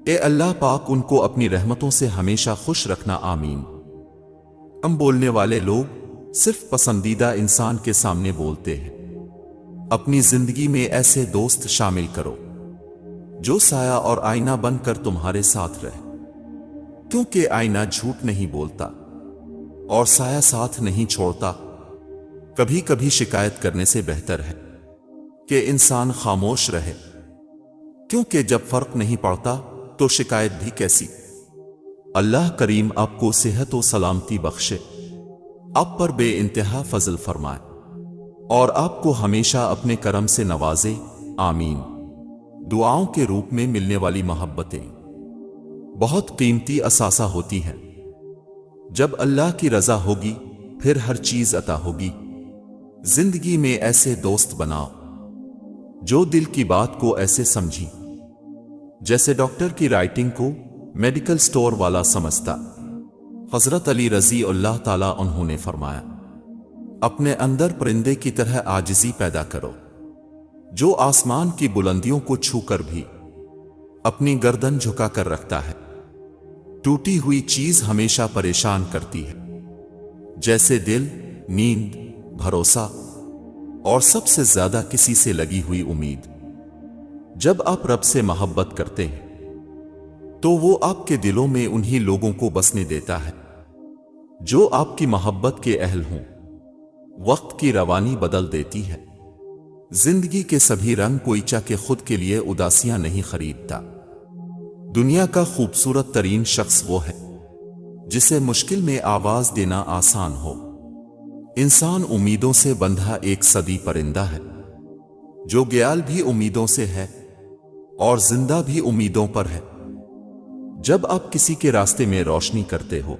اے اللہ پاک ان کو اپنی رحمتوں سے ہمیشہ خوش رکھنا، آمین۔ ہم بولنے والے لوگ صرف پسندیدہ انسان کے سامنے بولتے ہیں۔ اپنی زندگی میں ایسے دوست شامل کرو جو سایہ اور آئینہ بن کر تمہارے ساتھ رہے، کیونکہ آئینہ جھوٹ نہیں بولتا اور سایہ ساتھ نہیں چھوڑتا۔ کبھی کبھی شکایت کرنے سے بہتر ہے کہ انسان خاموش رہے، کیونکہ جب فرق نہیں پڑتا تو شکایت بھی کیسی۔ اللہ کریم آپ کو صحت و سلامتی بخشے، آپ پر بے انتہا فضل فرمائے اور آپ کو ہمیشہ اپنے کرم سے نوازے، آمین۔ دعاؤں کے روپ میں ملنے والی محبتیں بہت قیمتی اثاثہ ہوتی ہیں۔ جب اللہ کی رضا ہوگی پھر ہر چیز عطا ہوگی۔ زندگی میں ایسے دوست بناؤ جو دل کی بات کو ایسے سمجھی جیسے ڈاکٹر کی رائٹنگ کو میڈیکل سٹور والا سمجھتا۔ حضرت علی رضی اللہ تعالیٰ عنہ نے فرمایا، اپنے اندر پرندے کی طرح عاجزی پیدا کرو جو آسمان کی بلندیوں کو چھو کر بھی اپنی گردن جھکا کر رکھتا ہے۔ ٹوٹی ہوئی چیز ہمیشہ پریشان کرتی ہے، جیسے دل، نیند، بھروسہ اور سب سے زیادہ کسی سے لگی ہوئی امید۔ جب آپ رب سے محبت کرتے ہیں تو وہ آپ کے دلوں میں انہی لوگوں کو بسنے دیتا ہے جو آپ کی محبت کے اہل ہوں۔ وقت کی روانی بدل دیتی ہے۔ زندگی کے سبھی رنگ کوئی چاہ خود کے لیے اداسیاں نہیں خریدتا۔ دنیا کا خوبصورت ترین شخص وہ ہے جسے مشکل میں آواز دینا آسان ہو۔ انسان امیدوں سے بندھا ایک صدی پرندہ ہے جو گیال بھی امیدوں سے ہے اور زندہ بھی امیدوں پر ہے۔ جب آپ کسی کے راستے میں روشنی کرتے ہو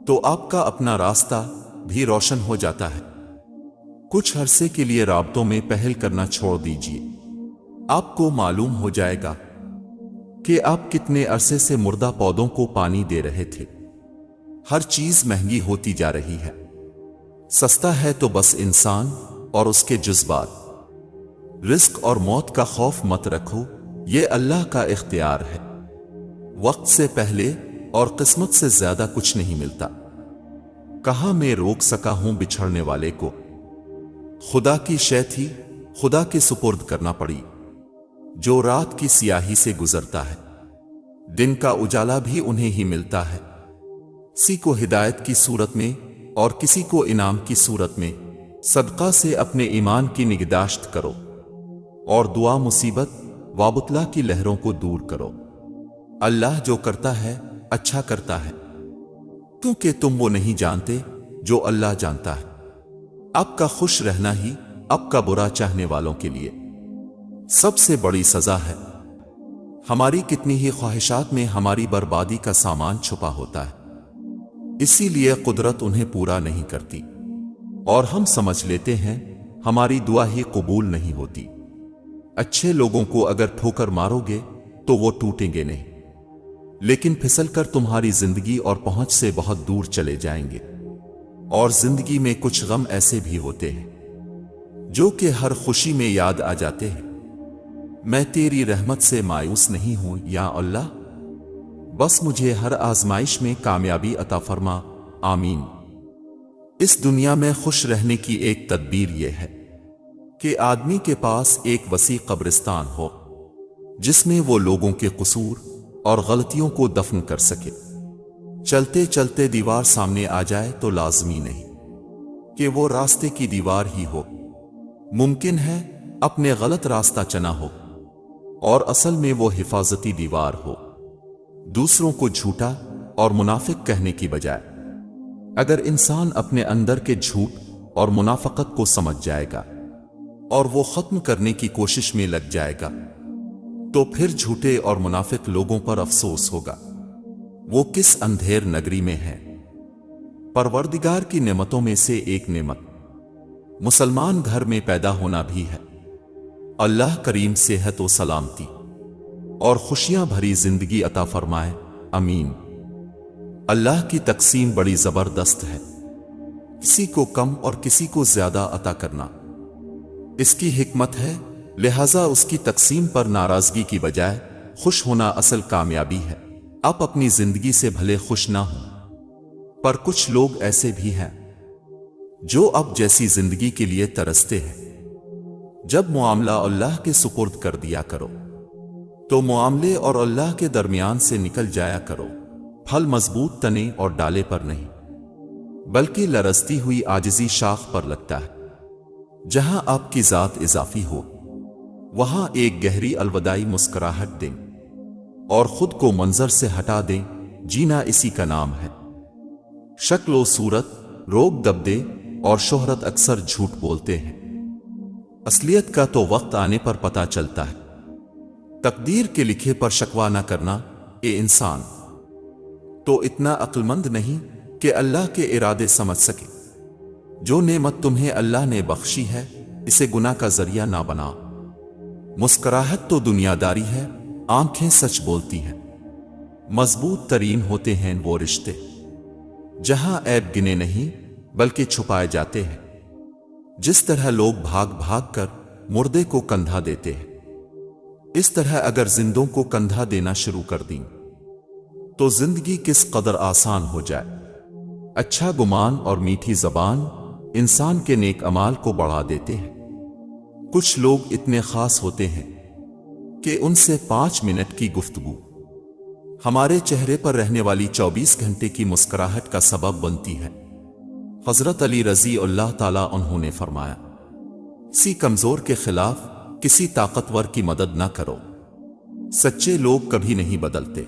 تو آپ کا اپنا راستہ بھی روشن ہو جاتا ہے۔ کچھ عرصے کے لیے رابطوں میں پہل کرنا چھوڑ دیجیے، آپ کو معلوم ہو جائے گا کہ آپ کتنے عرصے سے مردہ پودوں کو پانی دے رہے تھے۔ ہر چیز مہنگی ہوتی جا رہی ہے، سستا ہے تو بس انسان اور اس کے جذبات۔ رزق اور موت کا خوف مت رکھو، یہ اللہ کا اختیار ہے۔ وقت سے پہلے اور قسمت سے زیادہ کچھ نہیں ملتا۔ کہاں میں روک سکا ہوں بچھڑنے والے کو، خدا کی شے تھی خدا کے سپرد کرنا پڑی۔ جو رات کی سیاہی سے گزرتا ہے دن کا اجالا بھی انہیں ہی ملتا ہے۔ کسی کو ہدایت کی صورت میں اور کسی کو انعام کی صورت میں صدقہ سے اپنے ایمان کی نگہداشت کرو اور دعا مصیبت وابتلا کی لہروں کو دور کرو۔ اللہ جو کرتا ہے اچھا کرتا ہے، کیونکہ تم وہ نہیں جانتے جو اللہ جانتا ہے۔ آپ کا خوش رہنا ہی آپ کا برا چاہنے والوں کے لیے سب سے بڑی سزا ہے۔ ہماری کتنی ہی خواہشات میں ہماری بربادی کا سامان چھپا ہوتا ہے، اسی لیے قدرت انہیں پورا نہیں کرتی اور ہم سمجھ لیتے ہیں ہماری دعا ہی قبول نہیں ہوتی۔ اچھے لوگوں کو اگر ٹھوکر مارو گے تو وہ ٹوٹیں گے نہیں، لیکن پھسل کر تمہاری زندگی اور پہنچ سے بہت دور چلے جائیں گے۔ اور زندگی میں کچھ غم ایسے بھی ہوتے ہیں جو کہ ہر خوشی میں یاد آ جاتے ہیں۔ میں تیری رحمت سے مایوس نہیں ہوں یا اللہ، بس مجھے ہر آزمائش میں کامیابی عطا فرما، آمین۔ اس دنیا میں خوش رہنے کی ایک تدبیر یہ ہے کہ آدمی کے پاس ایک وسیع قبرستان ہو جس میں وہ لوگوں کے قصور اور غلطیوں کو دفن کر سکے۔ چلتے چلتے دیوار سامنے آ جائے تو لازمی نہیں کہ وہ راستے کی دیوار ہی ہو، ممکن ہے اپنے غلط راستہ چنا ہو اور اصل میں وہ حفاظتی دیوار ہو، دوسروں کو جھوٹا اور منافق کہنے کی بجائے۔ اگر انسان اپنے اندر کے جھوٹ اور منافقت کو سمجھ جائے گا اور وہ ختم کرنے کی کوشش میں لگ جائے گا تو پھر جھوٹے اور منافق لوگوں پر افسوس ہوگا، وہ کس اندھیر نگری میں ہے۔ پروردگار کی نعمتوں میں سے ایک نعمت مسلمان گھر میں پیدا ہونا بھی ہے۔ اللہ کریم صحت و سلامتی اور خوشیاں بھری زندگی عطا فرمائے، آمین۔ اللہ کی تقسیم بڑی زبردست ہے، کسی کو کم اور کسی کو زیادہ عطا کرنا اس کی حکمت ہے، لہذا اس کی تقسیم پر ناراضگی کی بجائے خوش ہونا اصل کامیابی ہے۔ آپ اپنی زندگی سے بھلے خوش نہ ہوں، پر کچھ لوگ ایسے بھی ہیں جو اب جیسی زندگی کے لیے ترستے ہیں۔ جب معاملہ اللہ کے سپرد کر دیا کرو تو معاملے اور اللہ کے درمیان سے نکل جایا کرو۔ پھل مضبوط تنے اور ڈالے پر نہیں، بلکہ لرزتی ہوئی عاجزی شاخ پر لگتا ہے۔ جہاں آپ کی ذات اضافی ہو وہاں ایک گہری الوداعی مسکراہٹ دیں اور خود کو منظر سے ہٹا دیں، جینا اسی کا نام ہے۔ شکل و صورت، روب دبدے اور شہرت اکثر جھوٹ بولتے ہیں، اصلیت کا تو وقت آنے پر پتہ چلتا ہے۔ تقدیر کے لکھے پر شکوہ نہ کرنا، اے انسان تو اتنا عقل مند نہیں کہ اللہ کے ارادے سمجھ سکے۔ جو نعمت تمہیں اللہ نے بخشی ہے اسے گناہ کا ذریعہ نہ بنا۔ مسکراہٹ تو دنیا داری ہے، آنکھیں سچ بولتی ہیں۔ مضبوط ترین ہوتے ہیں وہ رشتے جہاں عیب گنے نہیں بلکہ چھپائے جاتے ہیں۔ جس طرح لوگ بھاگ بھاگ کر مردے کو کندھا دیتے ہیں، اس طرح اگر زندوں کو کندھا دینا شروع کر دیں تو زندگی کس قدر آسان ہو جائے۔ اچھا گمان اور میٹھی زبان انسان کے نیک اعمال کو بڑھا دیتے ہیں۔ کچھ لوگ اتنے خاص ہوتے ہیں کہ ان سے 5 منٹ کی گفتگو ہمارے چہرے پر رہنے والی 24 گھنٹے کی مسکراہٹ کا سبب بنتی ہے۔ حضرت علی رضی اللہ تعالیٰ عنہ نے فرمایا، کسی کمزور کے خلاف کسی طاقتور کی مدد نہ کرو۔ سچے لوگ کبھی نہیں بدلتے،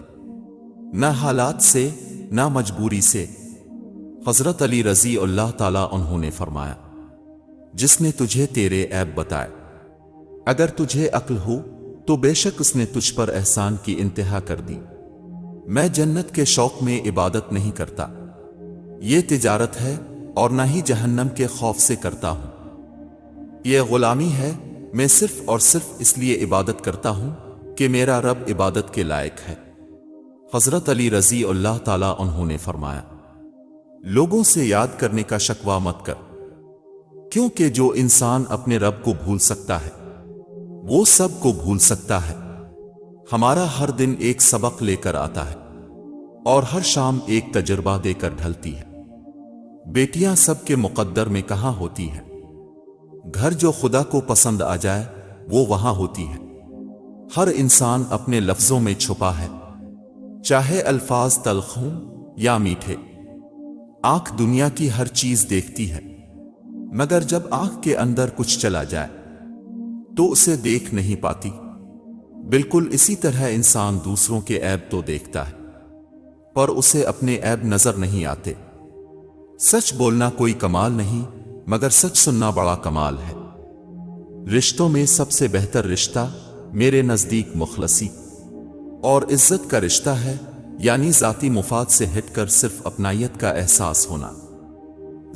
نہ حالات سے نہ مجبوری سے۔ حضرت علی رضی اللہ تعالیٰ عنہ نے فرمایا، جس نے تجھے تیرے عیب بتائے، اگر تجھے عقل ہو تو بے شک اس نے تجھ پر احسان کی انتہا کر دی۔ میں جنت کے شوق میں عبادت نہیں کرتا، یہ تجارت ہے، اور نہ ہی جہنم کے خوف سے کرتا ہوں۔ یہ غلامی ہے، میں صرف اور صرف اس لیے عبادت کرتا ہوں کہ میرا رب عبادت کے لائق ہے۔ حضرت علی رضی اللہ تعالیٰ عنہ نے فرمایا، لوگوں سے یاد کرنے کا شکوہ مت کر، کیونکہ جو انسان اپنے رب کو بھول سکتا ہے وہ سب کو بھول سکتا ہے۔ ہمارا ہر دن ایک سبق لے کر آتا ہے اور ہر شام ایک تجربہ دے کر ڈھلتی ہے۔ بیٹیاں سب کے مقدر میں کہاں ہوتی ہیں؟ گھر جو خدا کو پسند آ جائے وہ وہاں ہوتی ہے۔ ہر انسان اپنے لفظوں میں چھپا ہے، چاہے الفاظ تلخ ہوں یا میٹھے۔ آنکھ دنیا کی ہر چیز دیکھتی ہے، مگر جب آنکھ کے اندر کچھ چلا جائے تو اسے دیکھ نہیں پاتی۔ بالکل اسی طرح انسان دوسروں کے عیب تو دیکھتا ہے پر اسے اپنے عیب نظر نہیں آتے۔ سچ بولنا کوئی کمال نہیں، مگر سچ سننا بڑا کمال ہے۔ رشتوں میں سب سے بہتر رشتہ میرے نزدیک مخلصی اور عزت کا رشتہ ہے، یعنی ذاتی مفاد سے ہٹ کر صرف اپنائیت کا احساس ہونا۔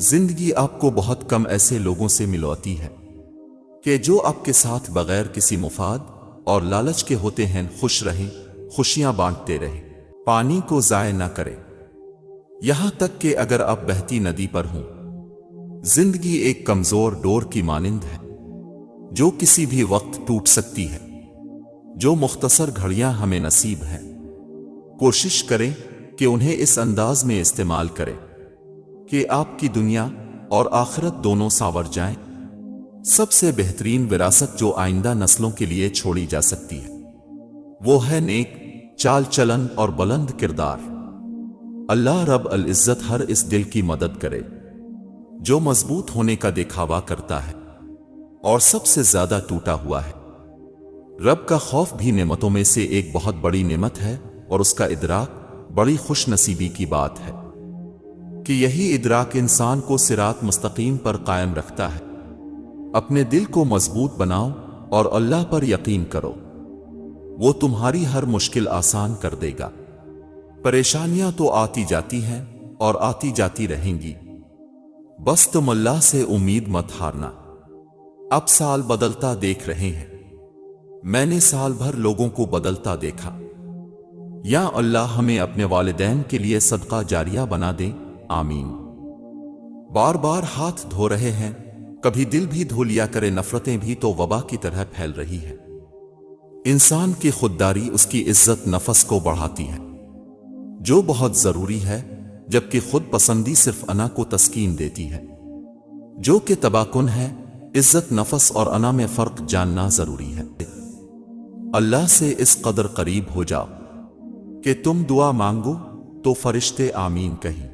زندگی آپ کو بہت کم ایسے لوگوں سے ملواتی ہے کہ جو آپ کے ساتھ بغیر کسی مفاد اور لالچ کے ہوتے ہیں خوش رہیں، خوشیاں بانٹتے رہیں، پانی کو ضائع نہ کریں۔ یہاں تک کہ اگر آپ بہتی ندی پر ہوں، زندگی ایک کمزور ڈور کی مانند ہے جو کسی بھی وقت ٹوٹ سکتی ہے۔ جو مختصر گھڑیاں ہمیں نصیب ہیں، کوشش کریں کہ انہیں اس انداز میں استعمال کریں کہ آپ کی دنیا اور آخرت دونوں سانور جائیں۔ سب سے بہترین وراثت جو آئندہ نسلوں کے لیے چھوڑی جا سکتی ہے وہ ہے نیک چال چلن اور بلند کردار۔ اللہ رب العزت ہر اس دل کی مدد کرے جو مضبوط ہونے کا دکھاوا کرتا ہے اور سب سے زیادہ ٹوٹا ہوا ہے۔ رب کا خوف بھی نعمتوں میں سے ایک بہت بڑی نعمت ہے، اور اس کا ادراک بڑی خوش نصیبی کی بات ہے کہ یہی ادراک انسان کو صراط مستقیم پر قائم رکھتا ہے۔ اپنے دل کو مضبوط بناؤ اور اللہ پر یقین کرو۔ وہ تمہاری ہر مشکل آسان کر دے گا۔ پریشانیاں تو آتی جاتی ہیں اور آتی جاتی رہیں گی، بس تم اللہ سے امید مت ہارنا۔ اب سال بدلتا دیکھ رہے ہیں، میں نے سال بھر لوگوں کو بدلتا دیکھا۔ یا اللہ ہمیں اپنے والدین کے لیے صدقہ جاریہ بنا دے، آمین۔ بار بار ہاتھ دھو رہے ہیں، کبھی دل بھی دھو لیا کرے، نفرتیں بھی تو وبا کی طرح پھیل رہی ہے۔ انسان کی خودداری اس کی عزت نفس کو بڑھاتی ہے، جو بہت ضروری ہے، جبکہ خود پسندی صرف انا کو تسکین دیتی ہے، جو کہ تباہ کن ہے۔ عزت نفس اور انا میں فرق جاننا ضروری ہے۔ اللہ سے اس قدر قریب ہو جاؤ کہ تم دعا مانگو تو فرشتے آمین کہیں۔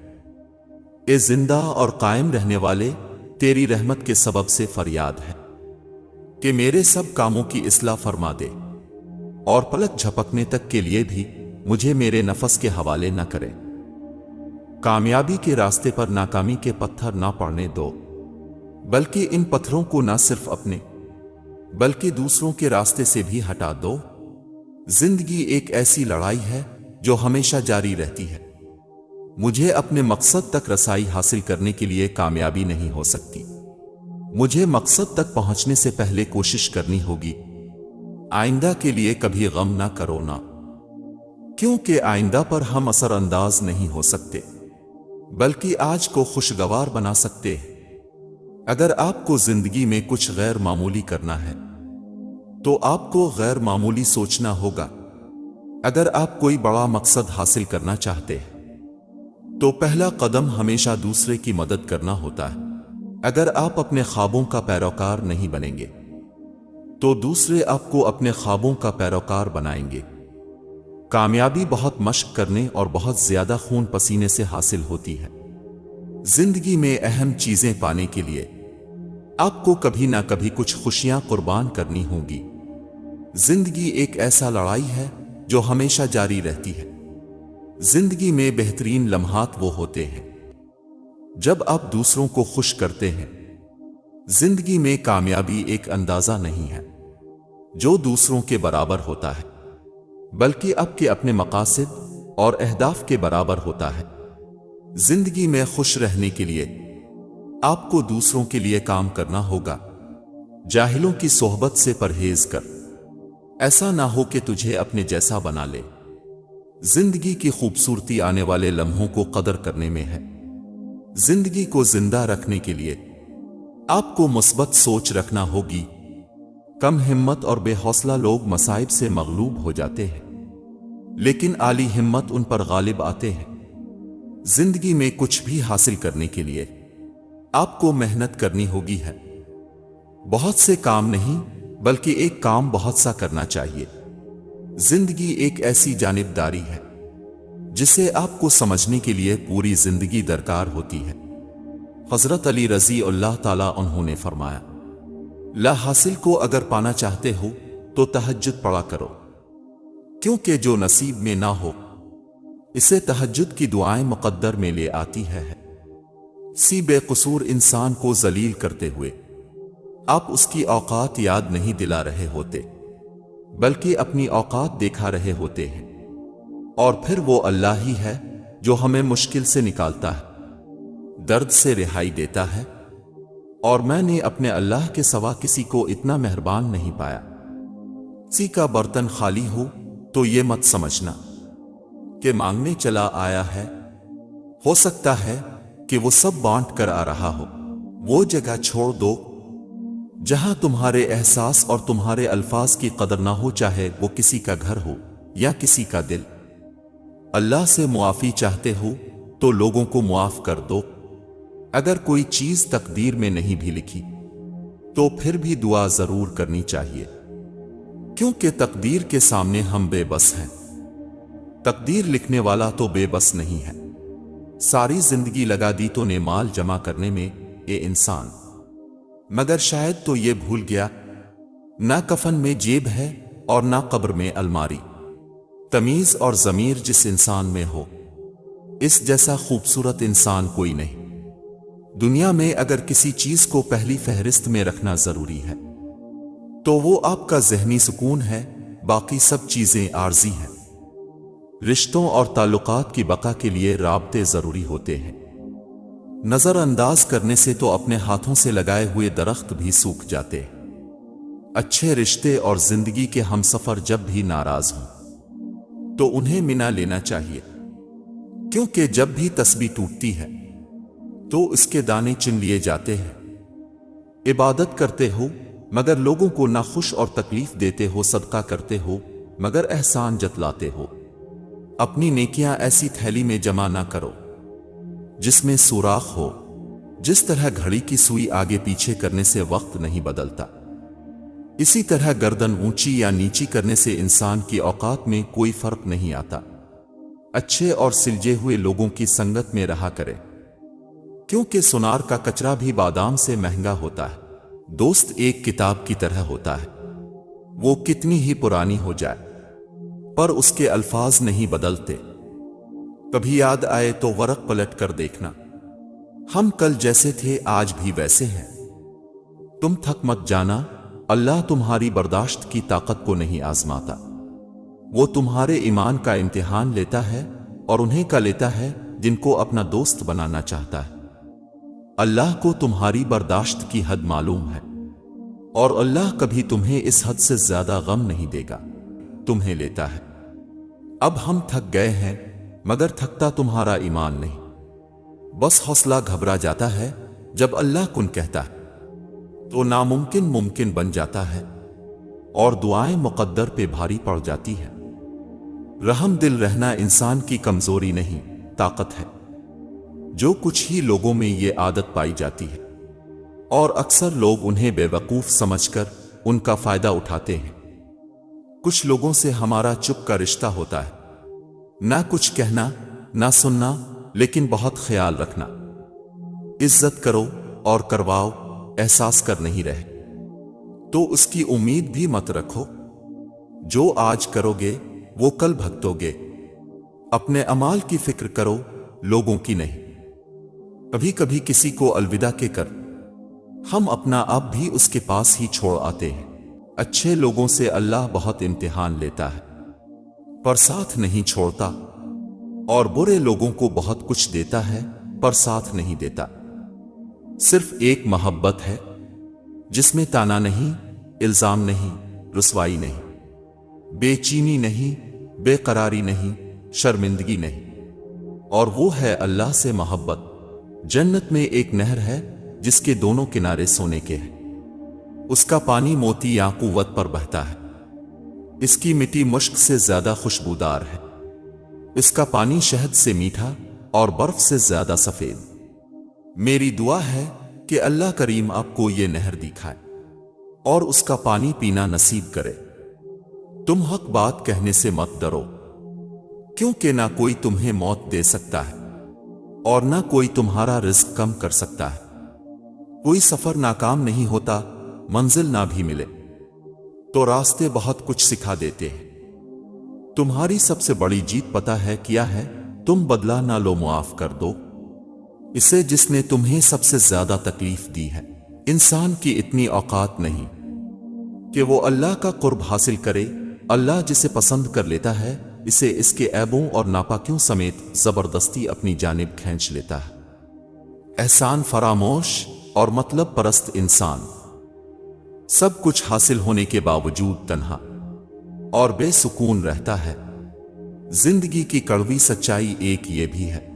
اے زندہ اور قائم رہنے والے، تیری رحمت کے سبب سے فریاد ہے کہ میرے سب کاموں کی اصلاح فرما دے، اور پلک جھپکنے تک کے لیے بھی مجھے میرے نفس کے حوالے نہ کرے۔ کامیابی کے راستے پر ناکامی کے پتھر نہ پڑنے دو، بلکہ ان پتھروں کو نہ صرف اپنے بلکہ دوسروں کے راستے سے بھی ہٹا دو۔ زندگی ایک ایسی لڑائی ہے جو ہمیشہ جاری رہتی ہے۔ مجھے اپنے مقصد تک رسائی حاصل کرنے کے لیے کامیابی نہیں ہو سکتی، مجھے مقصد تک پہنچنے سے پہلے کوشش کرنی ہوگی۔ آئندہ کے لیے کبھی غم نہ کرو نا، کیونکہ آئندہ پر ہم اثر انداز نہیں ہو سکتے، بلکہ آج کو خوشگوار بنا سکتے ہیں۔ اگر آپ کو زندگی میں کچھ غیر معمولی کرنا ہے تو آپ کو غیر معمولی سوچنا ہوگا۔ اگر آپ کوئی بڑا مقصد حاصل کرنا چاہتے ہیں تو پہلا قدم ہمیشہ دوسرے کی مدد کرنا ہوتا ہے۔ اگر آپ اپنے خوابوں کا پیروکار نہیں بنیں گے تو دوسرے آپ کو اپنے خوابوں کا پیروکار بنائیں گے۔ کامیابی بہت مشق کرنے اور بہت زیادہ خون پسینے سے حاصل ہوتی ہے۔ زندگی میں اہم چیزیں پانے کے لیے آپ کو کبھی نہ کبھی کچھ خوشیاں قربان کرنی ہوں گی۔ زندگی ایک ایسا لڑائی ہے جو ہمیشہ جاری رہتی ہے۔ زندگی میں بہترین لمحات وہ ہوتے ہیں جب آپ دوسروں کو خوش کرتے ہیں۔ زندگی میں کامیابی ایک اندازہ نہیں ہے جو دوسروں کے برابر ہوتا ہے، بلکہ آپ کے اپنے مقاصد اور اہداف کے برابر ہوتا ہے۔ زندگی میں خوش رہنے کے لیے آپ کو دوسروں کے لیے کام کرنا ہوگا۔ جاہلوں کی صحبت سے پرہیز کر، ایسا نہ ہو کہ تجھے اپنے جیسا بنا لے۔ زندگی کی خوبصورتی آنے والے لمحوں کو قدر کرنے میں ہے۔ زندگی کو زندہ رکھنے کے لیے آپ کو مثبت سوچ رکھنا ہوگی۔ کم ہمت اور بے حوصلہ لوگ مصائب سے مغلوب ہو جاتے ہیں، لیکن عالی ہمت ان پر غالب آتے ہیں۔ زندگی میں کچھ بھی حاصل کرنے کے لیے آپ کو محنت کرنی ہوگی ہے۔ بہت سے کام نہیں بلکہ ایک کام بہت سا کرنا چاہیے۔ زندگی ایک ایسی جانبداری ہے جسے آپ کو سمجھنے کے لیے پوری زندگی درکار ہوتی ہے۔ حضرت علی رضی اللہ تعالیٰ عنہ نے فرمایا، لا حاصل کو اگر پانا چاہتے ہو تو تہجد پڑھا کرو، کیونکہ جو نصیب میں نہ ہو اسے تہجد کی دعائیں مقدر میں لے آتی ہے۔ سی بے قصور انسان کو ذلیل کرتے ہوئے آپ اس کی اوقات یاد نہیں دلا رہے ہوتے، بلکہ اپنی اوقات دکھا رہے ہوتے ہیں، اور پھر وہ اللہ ہی ہے جو ہمیں مشکل سے نکالتا ہے، درد سے رہائی دیتا ہے، اور میں نے اپنے اللہ کے سوا کسی کو اتنا مہربان نہیں پایا۔ کسی کا برتن خالی تو یہ مت سمجھنا کہ مانگنے چلا آیا ہے، ہو سکتا ہے کہ وہ سب بانٹ کر آ رہا ہو۔ وہ جگہ چھوڑ دو جہاں تمہارے احساس اور تمہارے الفاظ کی قدر نہ ہو، چاہے وہ کسی کا گھر ہو یا کسی کا دل۔ اللہ سے معافی چاہتے ہو تو لوگوں کو معاف کر دو۔ اگر کوئی چیز تقدیر میں نہیں بھی لکھی تو پھر بھی دعا ضرور کرنی چاہیے، کیونکہ تقدیر کے سامنے ہم بے بس ہیں۔ تقدیر لکھنے والا تو بے بس نہیں ہے۔ ساری زندگی لگا دی تو نے مال جمع کرنے میں اے انسان، مگر شاید تو یہ بھول گیا نہ کفن میں جیب ہے اور نہ قبر میں الماری۔ تمیز اور ضمیر جس انسان میں ہو، اس جیسا خوبصورت انسان کوئی نہیں۔ دنیا میں اگر کسی چیز کو پہلی فہرست میں رکھنا ضروری ہے تو وہ آپ کا ذہنی سکون ہے، باقی سب چیزیں عارضی ہیں۔ رشتوں اور تعلقات کی بقا کے لیے رابطے ضروری ہوتے ہیں۔ نظر انداز کرنے سے تو اپنے ہاتھوں سے لگائے ہوئے درخت بھی سوکھ جاتے ہیں۔ اچھے رشتے اور زندگی کے ہمسفر جب بھی ناراض ہوں تو انہیں منا لینا چاہیے، کیونکہ جب بھی تسبیح ٹوٹتی ہے تو اس کے دانے چن لیے جاتے ہیں۔ عبادت کرتے ہو مگر لوگوں کو ناخوش اور تکلیف دیتے ہو، صدقہ کرتے ہو مگر احسان جتلاتے ہو۔ اپنی نیکیاں ایسی تھیلی میں جمع نہ کرو جس میں سوراخ ہو۔ جس طرح گھڑی کی سوئی آگے پیچھے کرنے سے وقت نہیں بدلتا، اسی طرح گردن اونچی یا نیچی کرنے سے انسان کی اوقات میں کوئی فرق نہیں آتا۔ اچھے اور سلجھے ہوئے لوگوں کی سنگت میں رہا کرے، کیونکہ سونار کا کچرا بھی بادام سے مہنگا ہوتا ہے۔ دوست ایک کتاب کی طرح ہوتا ہے، وہ کتنی ہی پرانی ہو جائے پر اس کے الفاظ نہیں بدلتے۔ کبھی یاد آئے تو ورق پلٹ کر دیکھنا، ہم کل جیسے تھے آج بھی ویسے ہیں۔ تم تھک مت جانا، اللہ تمہاری برداشت کی طاقت کو نہیں آزماتا، وہ تمہارے ایمان کا امتحان لیتا ہے اور انہیں کا لیتا ہے جن کو اپنا دوست بنانا چاہتا ہے۔ اللہ کو تمہاری برداشت کی حد معلوم ہے، اور اللہ کبھی تمہیں اس حد سے زیادہ غم نہیں دے گا، تمہیں لیتا ہے۔ اب ہم تھک گئے ہیں مگر تھکتا تمہارا ایمان نہیں۔ بس حوصلہ گھبرا جاتا ہے جب اللہ کن کہتا ہے تو ناممکن ممکن بن جاتا ہے، اور دعائیں مقدر پہ بھاری پڑ جاتی ہیں۔ رحم دل رہنا انسان کی کمزوری نہیں، طاقت ہے۔ جو کچھ ہی لوگوں میں یہ عادت پائی جاتی ہے، اور اکثر لوگ انہیں بے وقوف سمجھ کر ان کا فائدہ اٹھاتے ہیں۔ کچھ لوگوں سے ہمارا چپ کا رشتہ ہوتا ہے، نہ کچھ کہنا نہ سننا، لیکن بہت خیال رکھنا۔ عزت کرو اور کرواؤ، احساس کر نہیں رہے تو اس کی امید بھی مت رکھو۔ جو آج کرو گے وہ کل بھگتو گے۔ اپنے اعمال کی فکر کرو، لوگوں کی نہیں۔ کبھی کبھی کسی کو الوداع کے کر ہم اپنا آپ بھی اس کے پاس ہی چھوڑ آتے ہیں۔ اچھے لوگوں سے اللہ بہت امتحان لیتا ہے پر ساتھ نہیں چھوڑتا، اور برے لوگوں کو بہت کچھ دیتا ہے پر ساتھ نہیں دیتا۔ صرف ایک محبت ہے جس میں تانا نہیں، الزام نہیں، رسوائی نہیں، بے چینی نہیں، بے قراری نہیں، شرمندگی نہیں، اور وہ ہے اللہ سے محبت۔ جنت میں ایک نہر ہے جس کے دونوں کنارے سونے کے ہیں، اس کا پانی موتی یاقوت پر بہتا ہے، اس کی مٹی مشک سے زیادہ خوشبودار ہے، اس کا پانی شہد سے میٹھا اور برف سے زیادہ سفید۔ میری دعا ہے کہ اللہ کریم آپ کو یہ نہر دکھائے اور اس کا پانی پینا نصیب کرے۔ تم حق بات کہنے سے مت ڈرو، کیونکہ نہ کوئی تمہیں موت دے سکتا ہے اور نہ کوئی تمہارا رزق کم کر سکتا ہے۔ کوئی سفر ناکام نہیں ہوتا، منزل نہ بھی ملے تو راستے بہت کچھ سکھا دیتے ہیں۔ تمہاری سب سے بڑی جیت پتہ ہے کیا ہے؟ تم بدلہ نہ لو، معاف کر دو اسے جس نے تمہیں سب سے زیادہ تکلیف دی ہے۔ انسان کی اتنی اوقات نہیں کہ وہ اللہ کا قرب حاصل کرے۔ اللہ جسے پسند کر لیتا ہے اسے اس کے عیبوں اور ناپاکیوں سمیت زبردستی اپنی جانب کھینچ لیتا ہے۔ احسان فراموش اور مطلب پرست انسان سب کچھ حاصل ہونے کے باوجود تنہا اور بے سکون رہتا ہے۔ زندگی کی کڑوی سچائی ایک یہ بھی ہے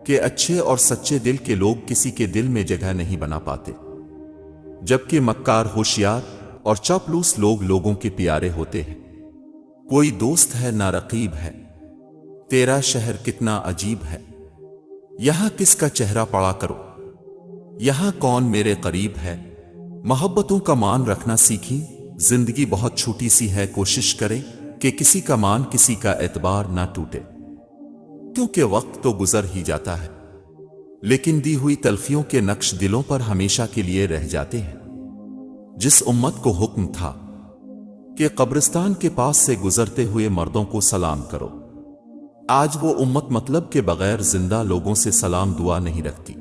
کہ اچھے اور سچے دل کے لوگ کسی کے دل میں جگہ نہیں بنا پاتے، جبکہ مکار، ہوشیار اور چاپلوس لوگ لوگوں کے پیارے ہوتے ہیں۔ کوئی دوست ہے نہ رقیب ہے، تیرا شہر کتنا عجیب ہے، یہاں کس کا چہرہ پڑا کرو، یہاں کون میرے قریب ہے۔ محبتوں کا مان رکھنا سیکھیں، زندگی بہت چھوٹی سی ہے، کوشش کریں کہ کسی کا مان، کسی کا اعتبار نہ ٹوٹے، کیونکہ وقت تو گزر ہی جاتا ہے لیکن دی ہوئی تلخیوں کے نقش دلوں پر ہمیشہ کے لیے رہ جاتے ہیں۔ جس امت کو حکم تھا کہ قبرستان کے پاس سے گزرتے ہوئے مردوں کو سلام کرو، آج وہ امت مطلب کے بغیر زندہ لوگوں سے سلام دعا نہیں رکھتی۔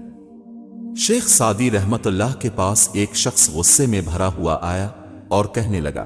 شیخ سعدی رحمت اللہ کے پاس ایک شخص غصے میں بھرا ہوا آیا اور کہنے لگا،